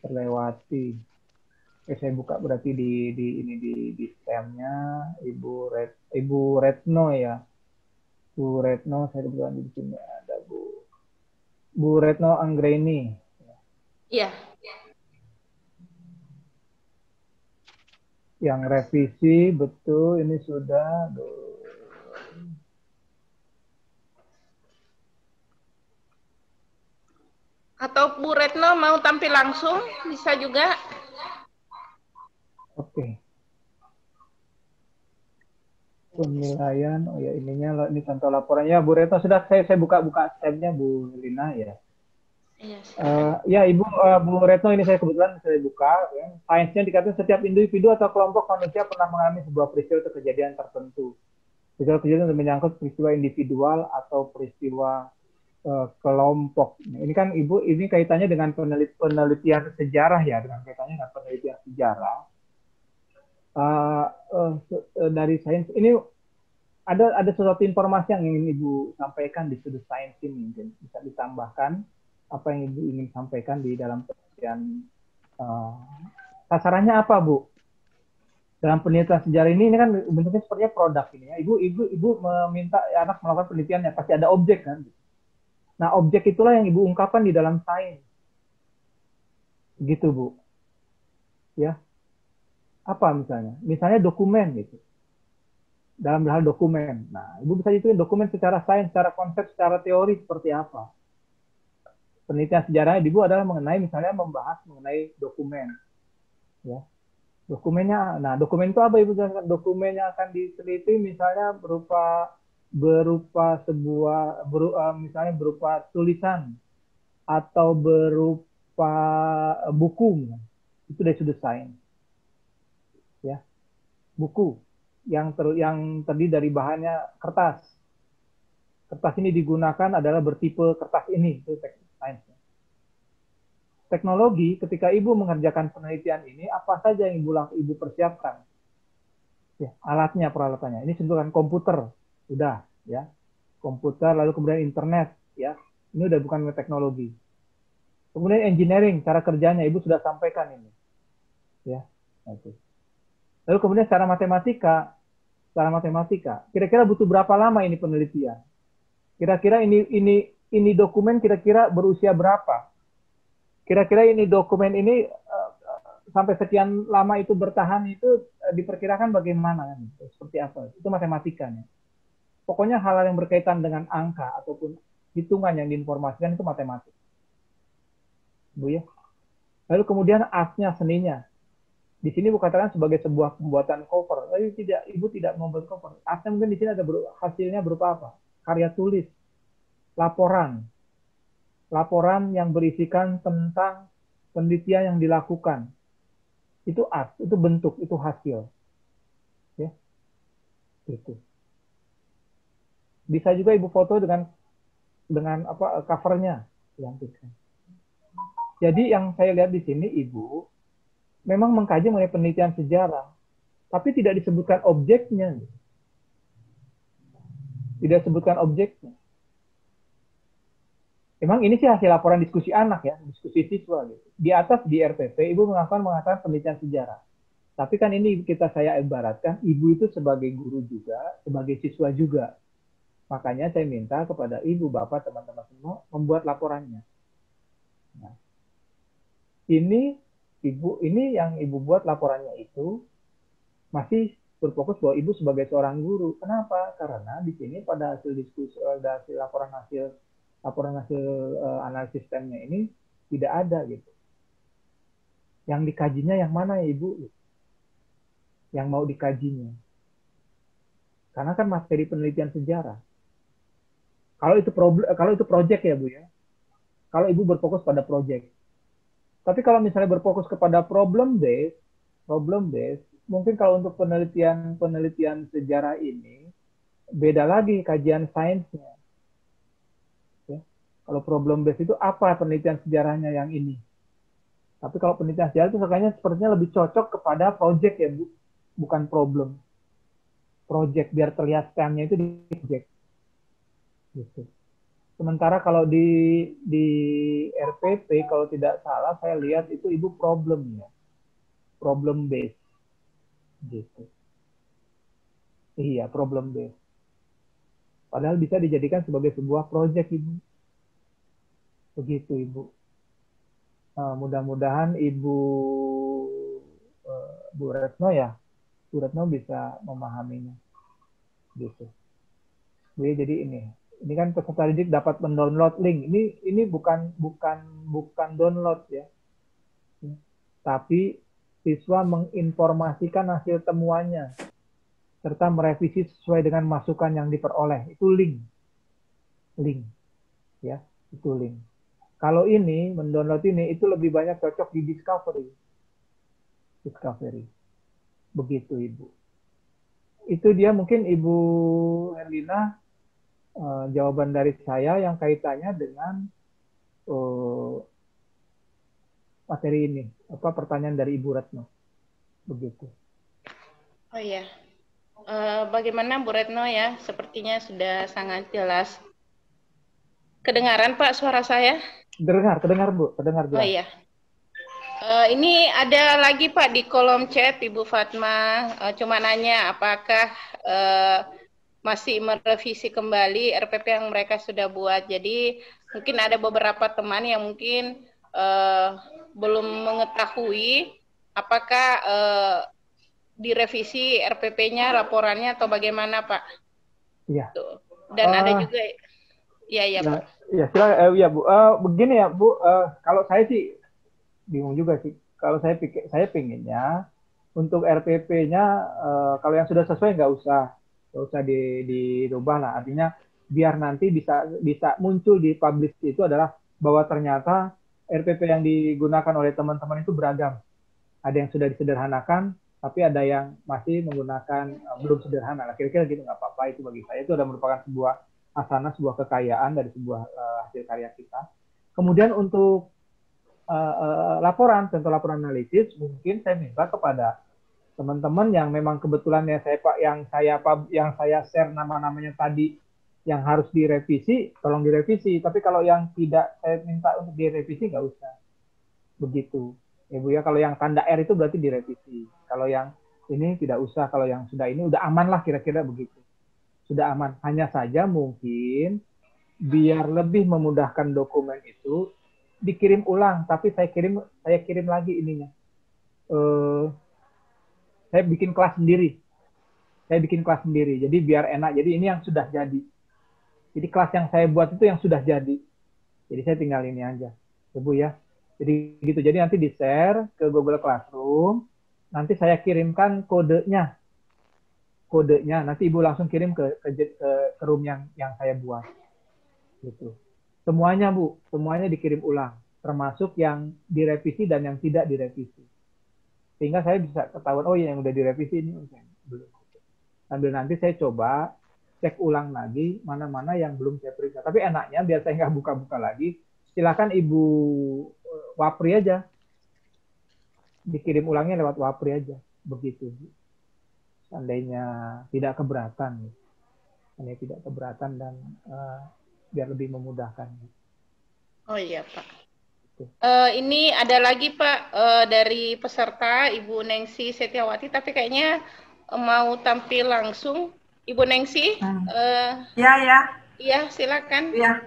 terlewati. Saya buka berarti di spamnya Ibu Retno ya. Bu Retno, saya kebetulan di sini ada Bu Retno Anggraini. Iya. Yang revisi betul ini sudah. Atau Bu Retno mau tampil langsung bisa juga. Oke. Penilaian, oh ya ininya, ini contoh laporannya. Bu Retno sudah saya buka tabnya Bu Lina ya. Iya. Ya Ibu Bu Retno, ini saya kebetulan saya buka. Ya. Sainsnya dikatakan setiap individu atau kelompok manusia pernah mengalami sebuah peristiwa atau kejadian tertentu. Peristiwa kejadian menyangkut peristiwa individual atau peristiwa kelompok. Ini kan Ibu, ini kaitannya dengan penelitian sejarah ya, dengan kaitannya dengan penelitian sejarah. Dari sains ini ada sesuatu informasi yang ingin Ibu sampaikan di sudut sains ini, mungkin bisa ditambahkan apa yang Ibu ingin sampaikan di dalam penelitian. Sasarannya apa Bu? Dalam penelitian sejarah ini kan bentuknya sepertinya produk ini ya. Ibu meminta anak melakukan penelitiannya, pasti ada objek kan? Nah, objek itulah yang Ibu ungkapkan di dalam sains. Gitu, Bu. Ya. Apa misalnya? Misalnya dokumen gitu. Dalam hal dokumen. Nah, Ibu bisa hituin dokumen secara sains, secara konsep, secara teori seperti apa. Penelitian sejarah Ibu adalah misalnya membahas mengenai dokumen. Ya. Dokumennya, nah dokumen itu apa Ibu? Dokumennya akan diteliti misalnya berupa misalnya berupa tulisan atau berupa buku, itu dari sudut sains, ya, buku yang terdiri dari bahannya kertas. Kertas ini digunakan adalah bertipe kertas ini, itu sainsnya. Teknologi, ketika Ibu mengerjakan penelitian ini, apa saja yang Ibu persiapkan? Ya, alatnya, peralatannya. Ini contohkan komputer. Udah, ya, komputer, lalu kemudian internet, ya, ini udah bukan teknologi. Kemudian engineering, cara kerjanya Ibu sudah sampaikan ini, ya. Lalu kemudian secara matematika, kira-kira butuh berapa lama ini penelitian? Kira-kira ini dokumen kira-kira berusia berapa? Kira-kira ini dokumen ini sampai sekian lama itu bertahan itu diperkirakan bagaimana? Seperti apa? Itu matematikanya. Pokoknya hal-hal yang berkaitan dengan angka ataupun hitungan yang diinformasikan itu matematik. Bu ya. Lalu kemudian artnya, seninya. Di sini Bu katakan sebagai sebuah pembuatan cover. Tapi Ibu tidak membuat cover. Artnya mungkin di sini ada hasilnya berupa apa? Karya tulis, laporan yang berisikan tentang penelitian yang dilakukan. Itu art, itu bentuk, itu hasil. Ya. Itu. Bisa juga Ibu foto dengan dengan apa covernya dilampirkan. Jadi yang saya lihat di sini Ibu memang mengkaji mengenai penelitian sejarah, tapi tidak disebutkan objeknya. Tidak disebutkan objeknya. Emang ini sih hasil laporan diskusi anak ya, diskusi siswa gitu. Di atas di RPP Ibu mengatakan penelitian sejarah. Tapi kan ini saya ibaratkan Ibu itu sebagai guru juga, sebagai siswa juga. Makanya saya minta kepada Ibu, Bapak, teman-teman semua membuat laporannya. Nah, ini yang Ibu buat laporannya itu masih berfokus bahwa Ibu sebagai seorang guru. Kenapa? Karena di sini pada hasil diskusi, pada hasil laporan hasil analisis sistemnya ini tidak ada gitu. Yang dikajinya yang mana ya Ibu? Yang mau dikajinya. Karena kan materi penelitian sejarah. Kalau itu proyek ya Bu ya. Kalau Ibu berfokus pada proyek. Tapi kalau misalnya berfokus kepada problem based, mungkin kalau untuk penelitian sejarah ini beda lagi kajian sainsnya. Ya. Kalau problem based itu apa penelitian sejarahnya yang ini? Tapi kalau penelitian sejarah itu sepertinya lebih cocok kepada proyek ya Bu, bukan problem. Proyek biar terlihat stemnya itu di proyek. Gitu. Sementara kalau di RPP kalau tidak salah saya lihat itu Ibu problem based gitu. Iya, problem based. Padahal bisa dijadikan sebagai sebuah proyek Ibu. Begitu Ibu. Mudah-mudahan Bu Retno ya, Bu Retno bisa memahaminya. Gitu. Jadi ini kan peserta didik dapat mendownload link. Ini bukan download ya. Tapi siswa menginformasikan hasil temuannya serta merevisi sesuai dengan masukan yang diperoleh. Itu link. Ya, itu link. Kalau ini mendownload ini itu lebih banyak cocok di discovery. Begitu Ibu. Itu dia mungkin Ibu Herlina jawaban dari saya yang kaitannya dengan materi ini, pertanyaan dari Ibu Retno, begitu. Oh iya, bagaimana Bu Retno ya? Sepertinya sudah sangat jelas. Kedengaran Pak suara saya? Kedengar Bu, kedengar jelas. Oh iya. Ini ada lagi Pak di kolom chat Ibu Fatma, cuma nanya apakah masih merevisi kembali RPP yang mereka sudah buat. Jadi mungkin ada beberapa teman yang mungkin belum mengetahui apakah direvisi RPP-nya, laporannya atau bagaimana Pak? Iya. Dan ada juga, ya Pak. Ya silakan, ya Bu. Begini ya Bu, kalau saya sih bingung juga sih. Kalau saya pinginnya untuk RPP-nya kalau yang sudah sesuai nggak usah dirubah lah. Artinya biar nanti bisa muncul di publish itu adalah bahwa ternyata RPP yang digunakan oleh teman-teman itu beragam. Ada yang sudah disederhanakan, tapi ada yang masih menggunakan belum sederhana. Kira-kira gitu nggak apa-apa. Itu bagi saya itu adalah merupakan sebuah asana, sebuah kekayaan dari sebuah hasil karya kita. Kemudian untuk laporan, tentu laporan analisis, mungkin saya minta kepada teman-teman yang memang kebetulan yang saya share nama-namanya tadi yang harus direvisi, tolong direvisi. Tapi kalau yang tidak saya minta untuk direvisi nggak usah. Begitu. Ya Bu ya, kalau yang tanda R itu berarti direvisi. Kalau yang ini tidak usah, kalau yang sudah ini udah aman lah kira-kira begitu. Sudah aman. Hanya saja mungkin biar lebih memudahkan dokumen itu dikirim ulang, tapi saya kirim lagi ininya. Saya bikin kelas sendiri. Jadi biar enak. Jadi ini yang sudah jadi. Jadi kelas yang saya buat itu yang sudah jadi. Jadi saya tinggal ini aja. Ya Bu ya. Jadi gitu. Jadi nanti di-share ke Google Classroom. Nanti saya kirimkan kodenya. Nanti Ibu langsung kirim ke room yang saya buat. Gitu. Semuanya Bu, semuanya dikirim ulang. Termasuk yang direvisi dan yang tidak direvisi. Sehingga saya bisa ketahuan, oh iya yang udah direvisi ini belum. Sambil nanti saya coba cek ulang lagi mana-mana yang belum saya periksa. Tapi enaknya biar saya nggak buka-buka lagi, silakan Ibu Wapri aja. Dikirim ulangnya lewat Wapri aja. Begitu. Seandainya tidak keberatan. Seandainya tidak keberatan dan biar lebih memudahkan. Oh iya Pak. Ini ada lagi Pak dari peserta Ibu Nengsi Setiawati, tapi kayaknya mau tampil langsung. Ibu Nengsi? Iya, silakan. Ya.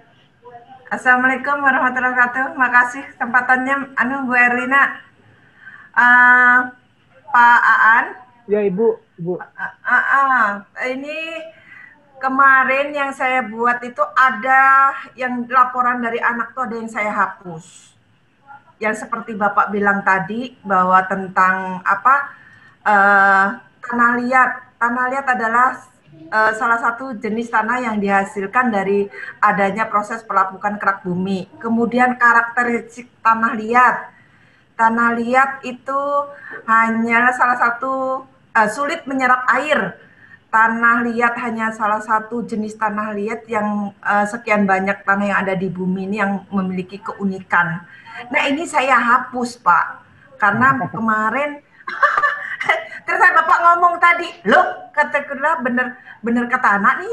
Assalamualaikum warahmatullahi wabarakatuh. Makasih kesempatannya, Bu Erlina. Pak Aan. Ya Ibu. Ini kemarin yang saya buat itu ada yang laporan dari anak tuh ada yang saya hapus. Yang seperti Bapak bilang tadi bahwa tentang tanah liat. Tanah liat adalah salah satu jenis tanah yang dihasilkan dari adanya proses pelapukan kerak bumi. Kemudian karakteristik tanah liat. Tanah liat itu hanya salah satu sulit menyerap air. Tanah liat hanya salah satu jenis tanah liat yang sekian banyak tanah yang ada di bumi ini yang memiliki keunikan. Nah ini saya hapus Pak, karena kemarin terus Bapak ngomong tadi, loh katakanlah bener kata anak nih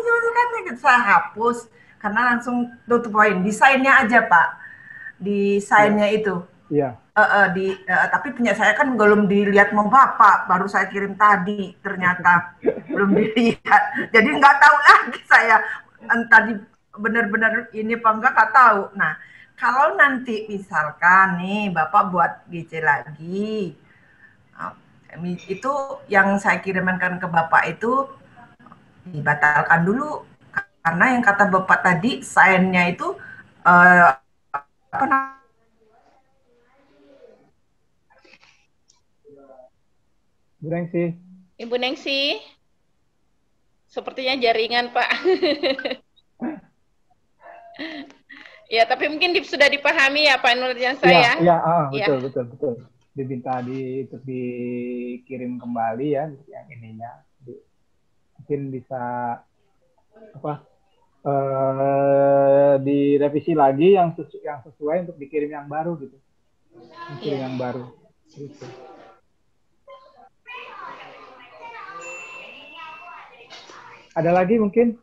kan saya hapus karena langsung to the point, desainnya aja Pak, desainnya itu. Iya. Tapi punya saya kan belum dilihat mau Bapak, baru saya kirim tadi ternyata belum dilihat, jadi nggak tahu lagi saya tadi benar-benar ini apa enggak nggak tahu. Nah kalau nanti misalkan nih Bapak buat GC lagi, itu yang saya kirimkan ke Bapak itu dibatalkan dulu. Karena yang kata Bapak tadi, sainnya itu Bu Nengsi. Ibu Nengsi, sepertinya jaringan Pak. Ya, tapi mungkin sudah dipahami ya Pak Nurdiansyah ya? Iya, betul. Diminta dikirim kembali ya yang ininya. Mungkin bisa direvisi lagi yang sesuai untuk dikirim yang baru gitu. Dikirim yang baru. Gitu. Ada lagi mungkin?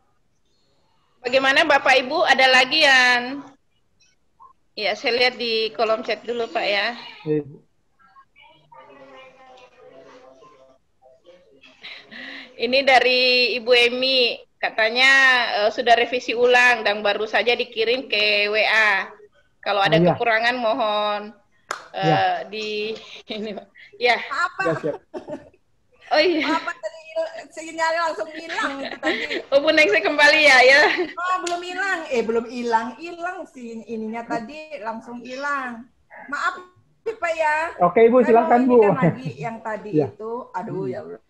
Bagaimana Bapak Ibu? Ada lagi yang... Ya, saya lihat di kolom chat dulu Pak ya. Ini dari Ibu Emi, katanya sudah revisi ulang dan baru saja dikirim ke WA. Kalau ada kekurangan mohon di ini Pak. Ya. Apa? Oh iya. Apa tadi sinyalnya langsung hilang itu tadi. Oh, Bu Nengsi kembali ya. Oh, belum hilang. Belum hilang. Hilang sih ininya tadi langsung hilang. Maaf Pak ya. Oke, Ibu, silakan Bu. Kan lagi yang tadi itu, aduh ya Allah.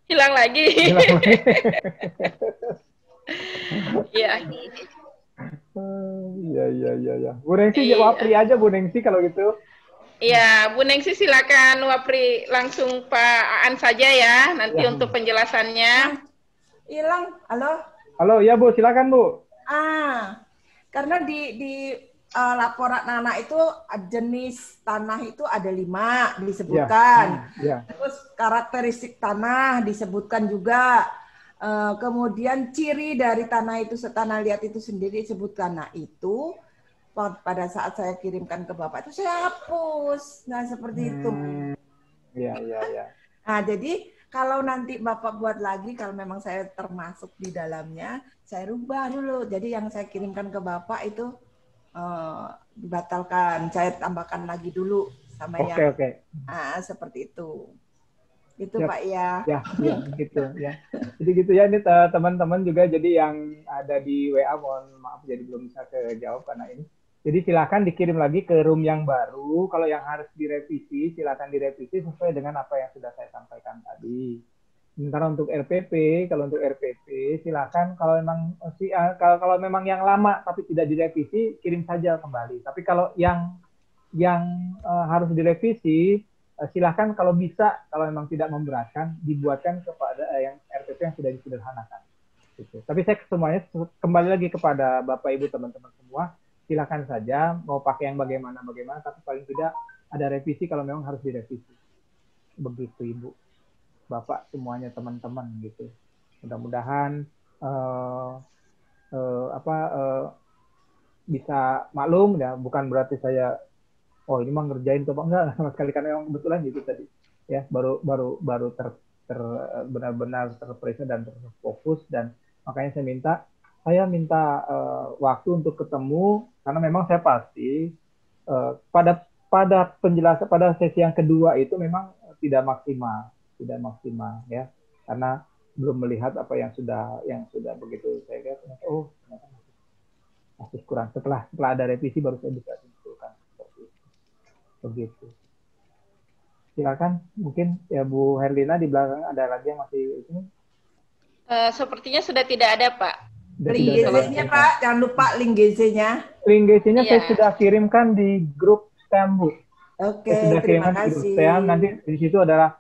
Hilang lagi. Iya. Iya. Bu Nengsi Wapri aja Bu Nengsi kalau gitu. Iya, Bu Nengsi silakan Wapri langsung Pak Aan saja ya nanti untuk penjelasannya. Hilang. Halo, ya Bu, silakan Bu. Karena di laporan anak itu jenis tanah itu ada 5 disebutkan. Terus karakteristik tanah disebutkan juga. Kemudian ciri dari tanah liat itu sendiri disebutkan. Nah itu pada saat saya kirimkan ke Bapak itu saya hapus. Nah seperti itu. Iya. Nah jadi kalau nanti Bapak buat lagi, kalau memang saya termasuk di dalamnya, saya rubah dulu. Jadi yang saya kirimkan ke Bapak itu dibatalkan, saya tambahkan lagi dulu sama yang seperti itu. Itu Pak ya. Ya gitu ya. Jadi gitu ya, ini teman-teman juga jadi yang ada di WA mohon maaf jadi belum bisa kejawab karena ini. Jadi silakan dikirim lagi ke room yang baru. Kalau yang harus direvisi, silakan direvisi sesuai dengan apa yang sudah saya sampaikan tadi. Sementara untuk RPP, kalau untuk RPP silakan kalau memang yang lama tapi tidak direvisi, kirim saja kembali. Tapi kalau yang harus direvisi, silahkan kalau bisa, kalau memang tidak memberatkan, dibuatkan kepada yang RPP yang sudah disederhanakan. Gitu. Tapi saya semuanya kembali lagi kepada Bapak Ibu teman-teman semua, silahkan saja mau pakai yang bagaimana, tapi paling tidak ada revisi kalau memang harus direvisi. Begitu Ibu, Bapak semuanya teman-teman gitu. Mudah-mudahan bisa maklum ya, bukan berarti saya ini mah ngerjain atau enggak sama sekali, karena memang kebetulan gitu tadi ya, baru benar-benar terperiksa dan terfokus, dan makanya saya minta waktu untuk ketemu, karena memang saya pasti pada penjelasan pada sesi yang kedua itu memang tidak maksimal ya, karena belum melihat apa yang sudah begitu saya lihat, ternyata masih kurang. Setelah ada revisi baru saya bisa simpulkan seperti itu. Begitu. Silakan, mungkin ya Bu Herlina di belakang ada lagi yang masih ini. Sepertinya sudah tidak ada, Pak. Link GC-nya Pak, jangan lupa link GC-nya. Link GC-nya saya sudah kirimkan di grup STEM, Bu. Oke, sudah terima kirimkan kasih. di grup STEM, nanti di situ adalah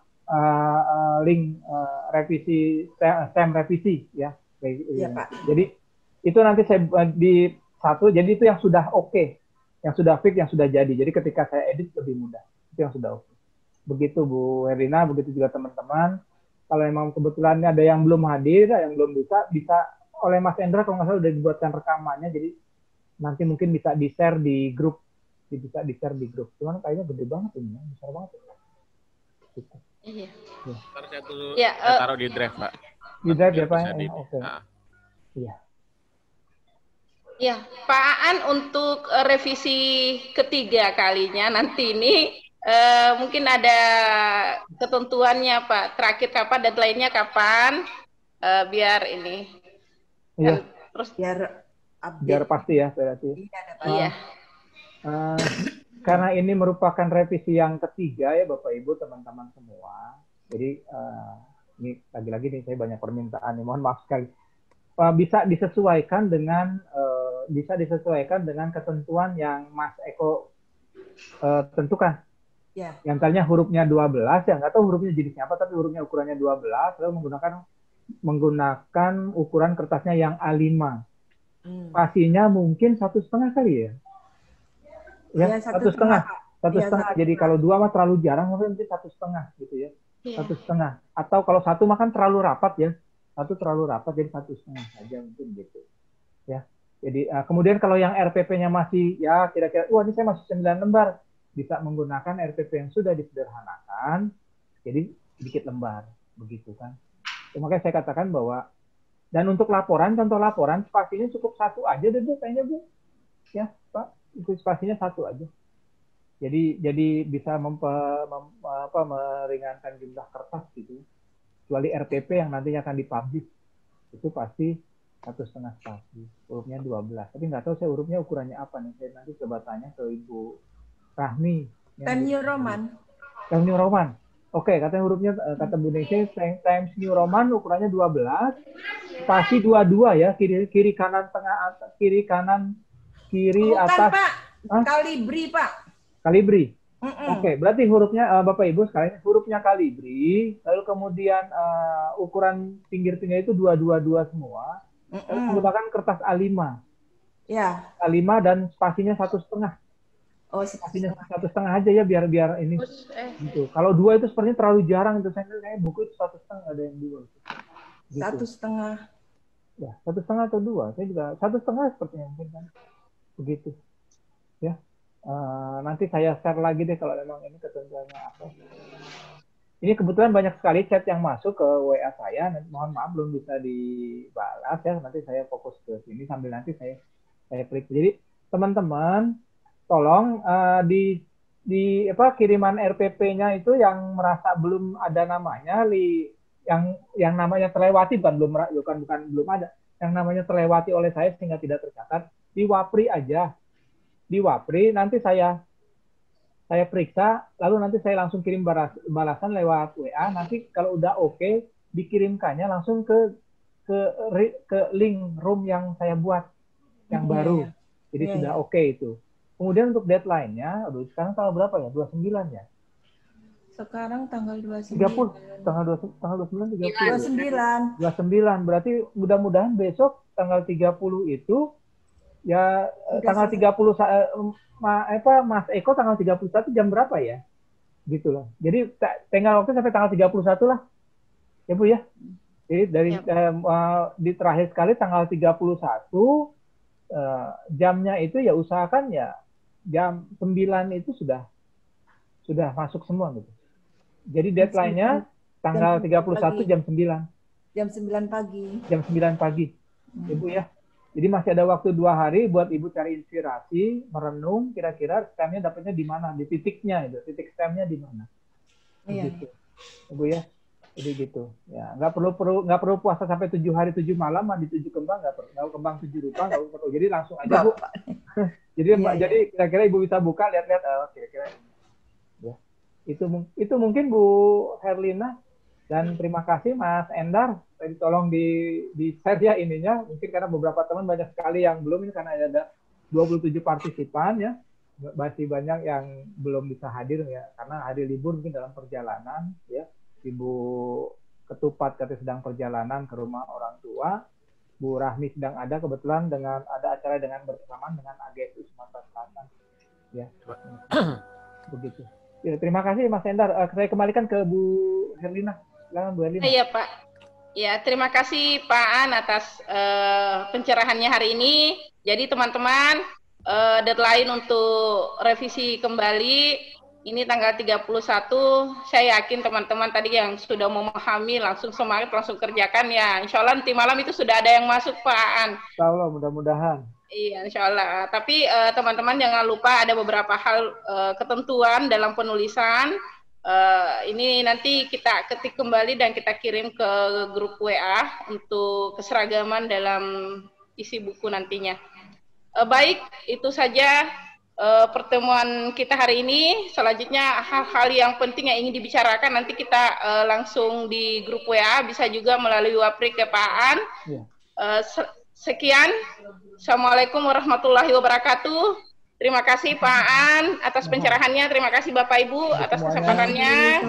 link revisi STEM revisi ya. Iya, Pak. Jadi itu nanti saya di satu, jadi itu yang sudah oke, yang sudah fix, yang sudah jadi. Jadi ketika saya edit lebih mudah. Itu yang sudah oke. Begitu Bu Herlina, begitu juga teman-teman. Kalau memang kebetulan ada yang belum hadir, yang belum bisa oleh Mas Endra kalau nggak salah sudah dibuatkan rekamannya, jadi nanti mungkin bisa di-share di grup. Cuman kayaknya gede banget ini, besar banget. Gitu. Iya. Saya taruh di drive, Pak. Di drive ya, Pak? Oke. Iya. Ya, Pak Aan, untuk revisi ketiga kalinya nanti ini mungkin ada ketentuannya, Pak. Terakhir kapan, deadline-nya kapan? Biar ini. Iya. Terus biar pasti ya, berarti. Iya. Karena ini merupakan revisi yang ketiga ya, Bapak Ibu teman-teman semua. Jadi ini lagi-lagi nih saya banyak permintaan nih, mohon maaf sekali. Bisa disesuaikan dengan ketentuan yang Mas Eko tentukan. Ya. Yang tadinya hurufnya 12, ya nggak tahu hurufnya jenisnya apa, tapi hurufnya ukurannya 12, lalu menggunakan ukuran kertasnya yang A5. Spasinya mungkin 1,5 kali ya. Ya, 1,5. 1,5. Jadi kalau 2 mah terlalu jarang, mungkin 1,5 gitu ya. 1,5. Atau kalau 1 mah kan terlalu rapat ya. 1 terlalu rapat, jadi 1,5 saja mungkin gitu. Ya. Jadi kemudian kalau yang RPP-nya masih ya kira-kira, ini saya masih 9 lembar, bisa menggunakan RPP yang sudah disederhanakan, jadi sedikit lembar, begitu kan. Makanya saya katakan bahwa, dan untuk laporan, contoh laporan, spasinya cukup 1 aja deh Bu, kayaknya Bu. Ya Pak, itu spasinya 1 aja. Jadi bisa meringankan jumlah kertas gitu. Kecuali RPP yang nantinya akan dipublish, itu pasti 1,5 spasi, hurufnya 12. Tapi nggak tahu saya hurufnya ukurannya apa nih. Saya nanti coba tanya ke Ibu Rahmi. Times New Roman. Times New Roman. Oke, katanya hurufnya, kata Bu Nesya, Times New Roman ukurannya 12, spasi 22 ya, kiri kanan tengah atas, kiri kanan kiri bukan, atas. Pak. Kalibri, Pak. Kalibri. Oke, berarti hurufnya Bapak Ibu sekalian, hurufnya kalibri, lalu kemudian ukuran pinggir-pinggir itu 222 semua. Lalu menggunakan kertas A5. Ya. A5 dan spasinya 1,5. Oh, spasinya 1,5 aja ya, biar ini. Gitu. Kalau 2 itu sepertinya terlalu jarang itu, saya kayaknya buku itu 1,5 ada yang 2. Gitu. 1,5. Ya, 1,5 atau 2. Saya juga 1,5 sepertinya mungkin kan. Begitu. Ya. Nanti saya share lagi deh kalau memang ini ketentuannya apa. Ini kebetulan banyak sekali chat yang masuk ke WA saya. Mohon maaf belum bisa dibalas ya. Nanti saya fokus ke sini sambil nanti saya klik. Jadi teman-teman tolong di kiriman RPP-nya itu yang merasa belum ada namanya, yang namanya terlewati bukan belum ada. Yang namanya terlewati oleh saya sehingga tidak tercatat, di Wapri aja. Di Wapri nanti saya periksa, lalu nanti saya langsung kirim balasan lewat WA. Nanti kalau udah oke, dikirimkannya langsung ke link room yang saya buat yang baru. Jadi sudah oke itu. Kemudian untuk deadline-nya, sekarang tanggal berapa ya? 29 ya? Sekarang tanggal 29. 30, tanggal 29, 29. 29, berarti mudah-mudahan besok tanggal 30 itu, ya tanggal 30, Mas Eko tanggal 31 jam berapa ya? Gitu loh. Jadi tengah waktu sampai tanggal 31 lah. Ya Bu ya? Jadi dari di terakhir sekali tanggal 31, jamnya itu ya usahakan ya jam 9 itu sudah masuk semua gitu. Jadi deadline-nya tanggal 31 jam 9. Jam 9 pagi. Jam 9 pagi. Ibu ya. Jadi masih ada waktu 2 hari buat Ibu cari inspirasi, merenung kira-kira stemnya dapatnya di mana, di titiknya itu, titik stemnya di mana. Gitu. Ibu ya. Jadi gitu. Ya, nggak perlu puasa sampai 7 hari 7 malam mandi 7 kembang, nggak perlu kembang 7 rupa, nggak perlu. Jadi langsung aja Bu. Jadi jadi kira-kira Ibu bisa buka lihat-lihat kira-kira. Ya. Itu mungkin Bu Herlina, dan terima kasih Mas Endar. Tadi tolong di share ya ininya, mungkin karena beberapa teman banyak sekali yang belum, ini karena ada 27 partisipan ya, masih banyak yang belum bisa hadir ya, karena hari libur mungkin dalam perjalanan ya. Ibu Ketupat katanya sedang perjalanan ke rumah orang tua, Bu Rahmi sedang ada kebetulan dengan ada acara dengan bersamaan dengan AGSU Sumatera Selatan ya. Begitu. Ya, terima kasih Mas Endar. Saya kembalikan ke Bu Herlina. Silakan Bu Herlina. Iya Pak. Ya, terima kasih Pak An atas pencerahannya hari ini. Jadi teman-teman, deadline untuk revisi kembali ini tanggal 31. Saya yakin teman-teman tadi yang sudah memahami langsung semangat, langsung kerjakan ya. Insya Allah nanti malam itu sudah ada yang masuk Pak An. Insya Allah, mudah-mudahan. Iya, insya Allah. Tapi teman-teman jangan lupa ada beberapa hal ketentuan dalam penulisan. Ini nanti kita ketik kembali dan kita kirim ke grup WA untuk keseragaman dalam isi buku nantinya. Baik, itu saja pertemuan kita hari ini. Selanjutnya hal-hal yang penting yang ingin dibicarakan nanti kita langsung di grup WA, bisa juga melalui Waprik ke Pak An. Sekian. Assalamualaikum warahmatullahi wabarakatuh. Terima kasih Pak An atas pencerahannya. Terima kasih Bapak Ibu atas kesempatannya.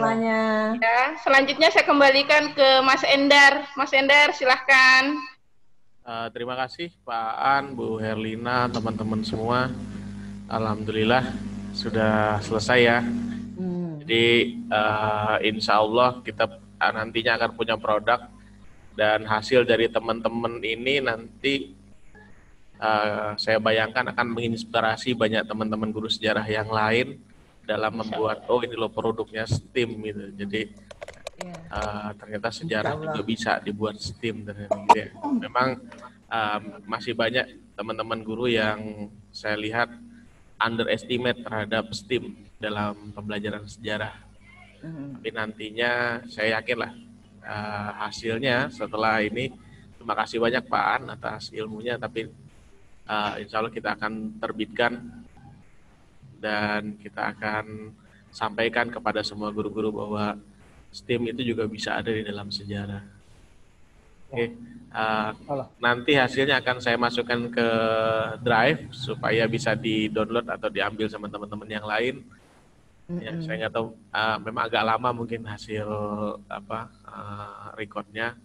Ya, selanjutnya saya kembalikan ke Mas Endar. Mas Endar, silahkan. Terima kasih Pak An, Bu Herlina, teman-teman semua. Alhamdulillah sudah selesai ya. Jadi insya Allah kita nantinya akan punya produk, dan hasil dari teman-teman ini nanti saya bayangkan akan menginspirasi banyak teman-teman guru sejarah yang lain dalam membuat ini loh produknya STEAM gitu. Jadi ternyata sejarah juga bisa dibuat STEAM dan gitu ya. Memang masih banyak teman-teman guru yang saya lihat underestimate terhadap STEAM dalam pembelajaran sejarah. Tapi nantinya saya yakinlah hasilnya setelah ini. Terima kasih banyak Pak An atas ilmunya, tapi insya Allah kita akan terbitkan dan kita akan sampaikan kepada semua guru-guru bahwa STEAM itu juga bisa ada di dalam sejarah. Oke, nanti hasilnya akan saya masukkan ke Drive supaya bisa di-download atau diambil sama teman-teman yang lain. Ya, saya nggak tahu, memang agak lama mungkin hasil recordnya.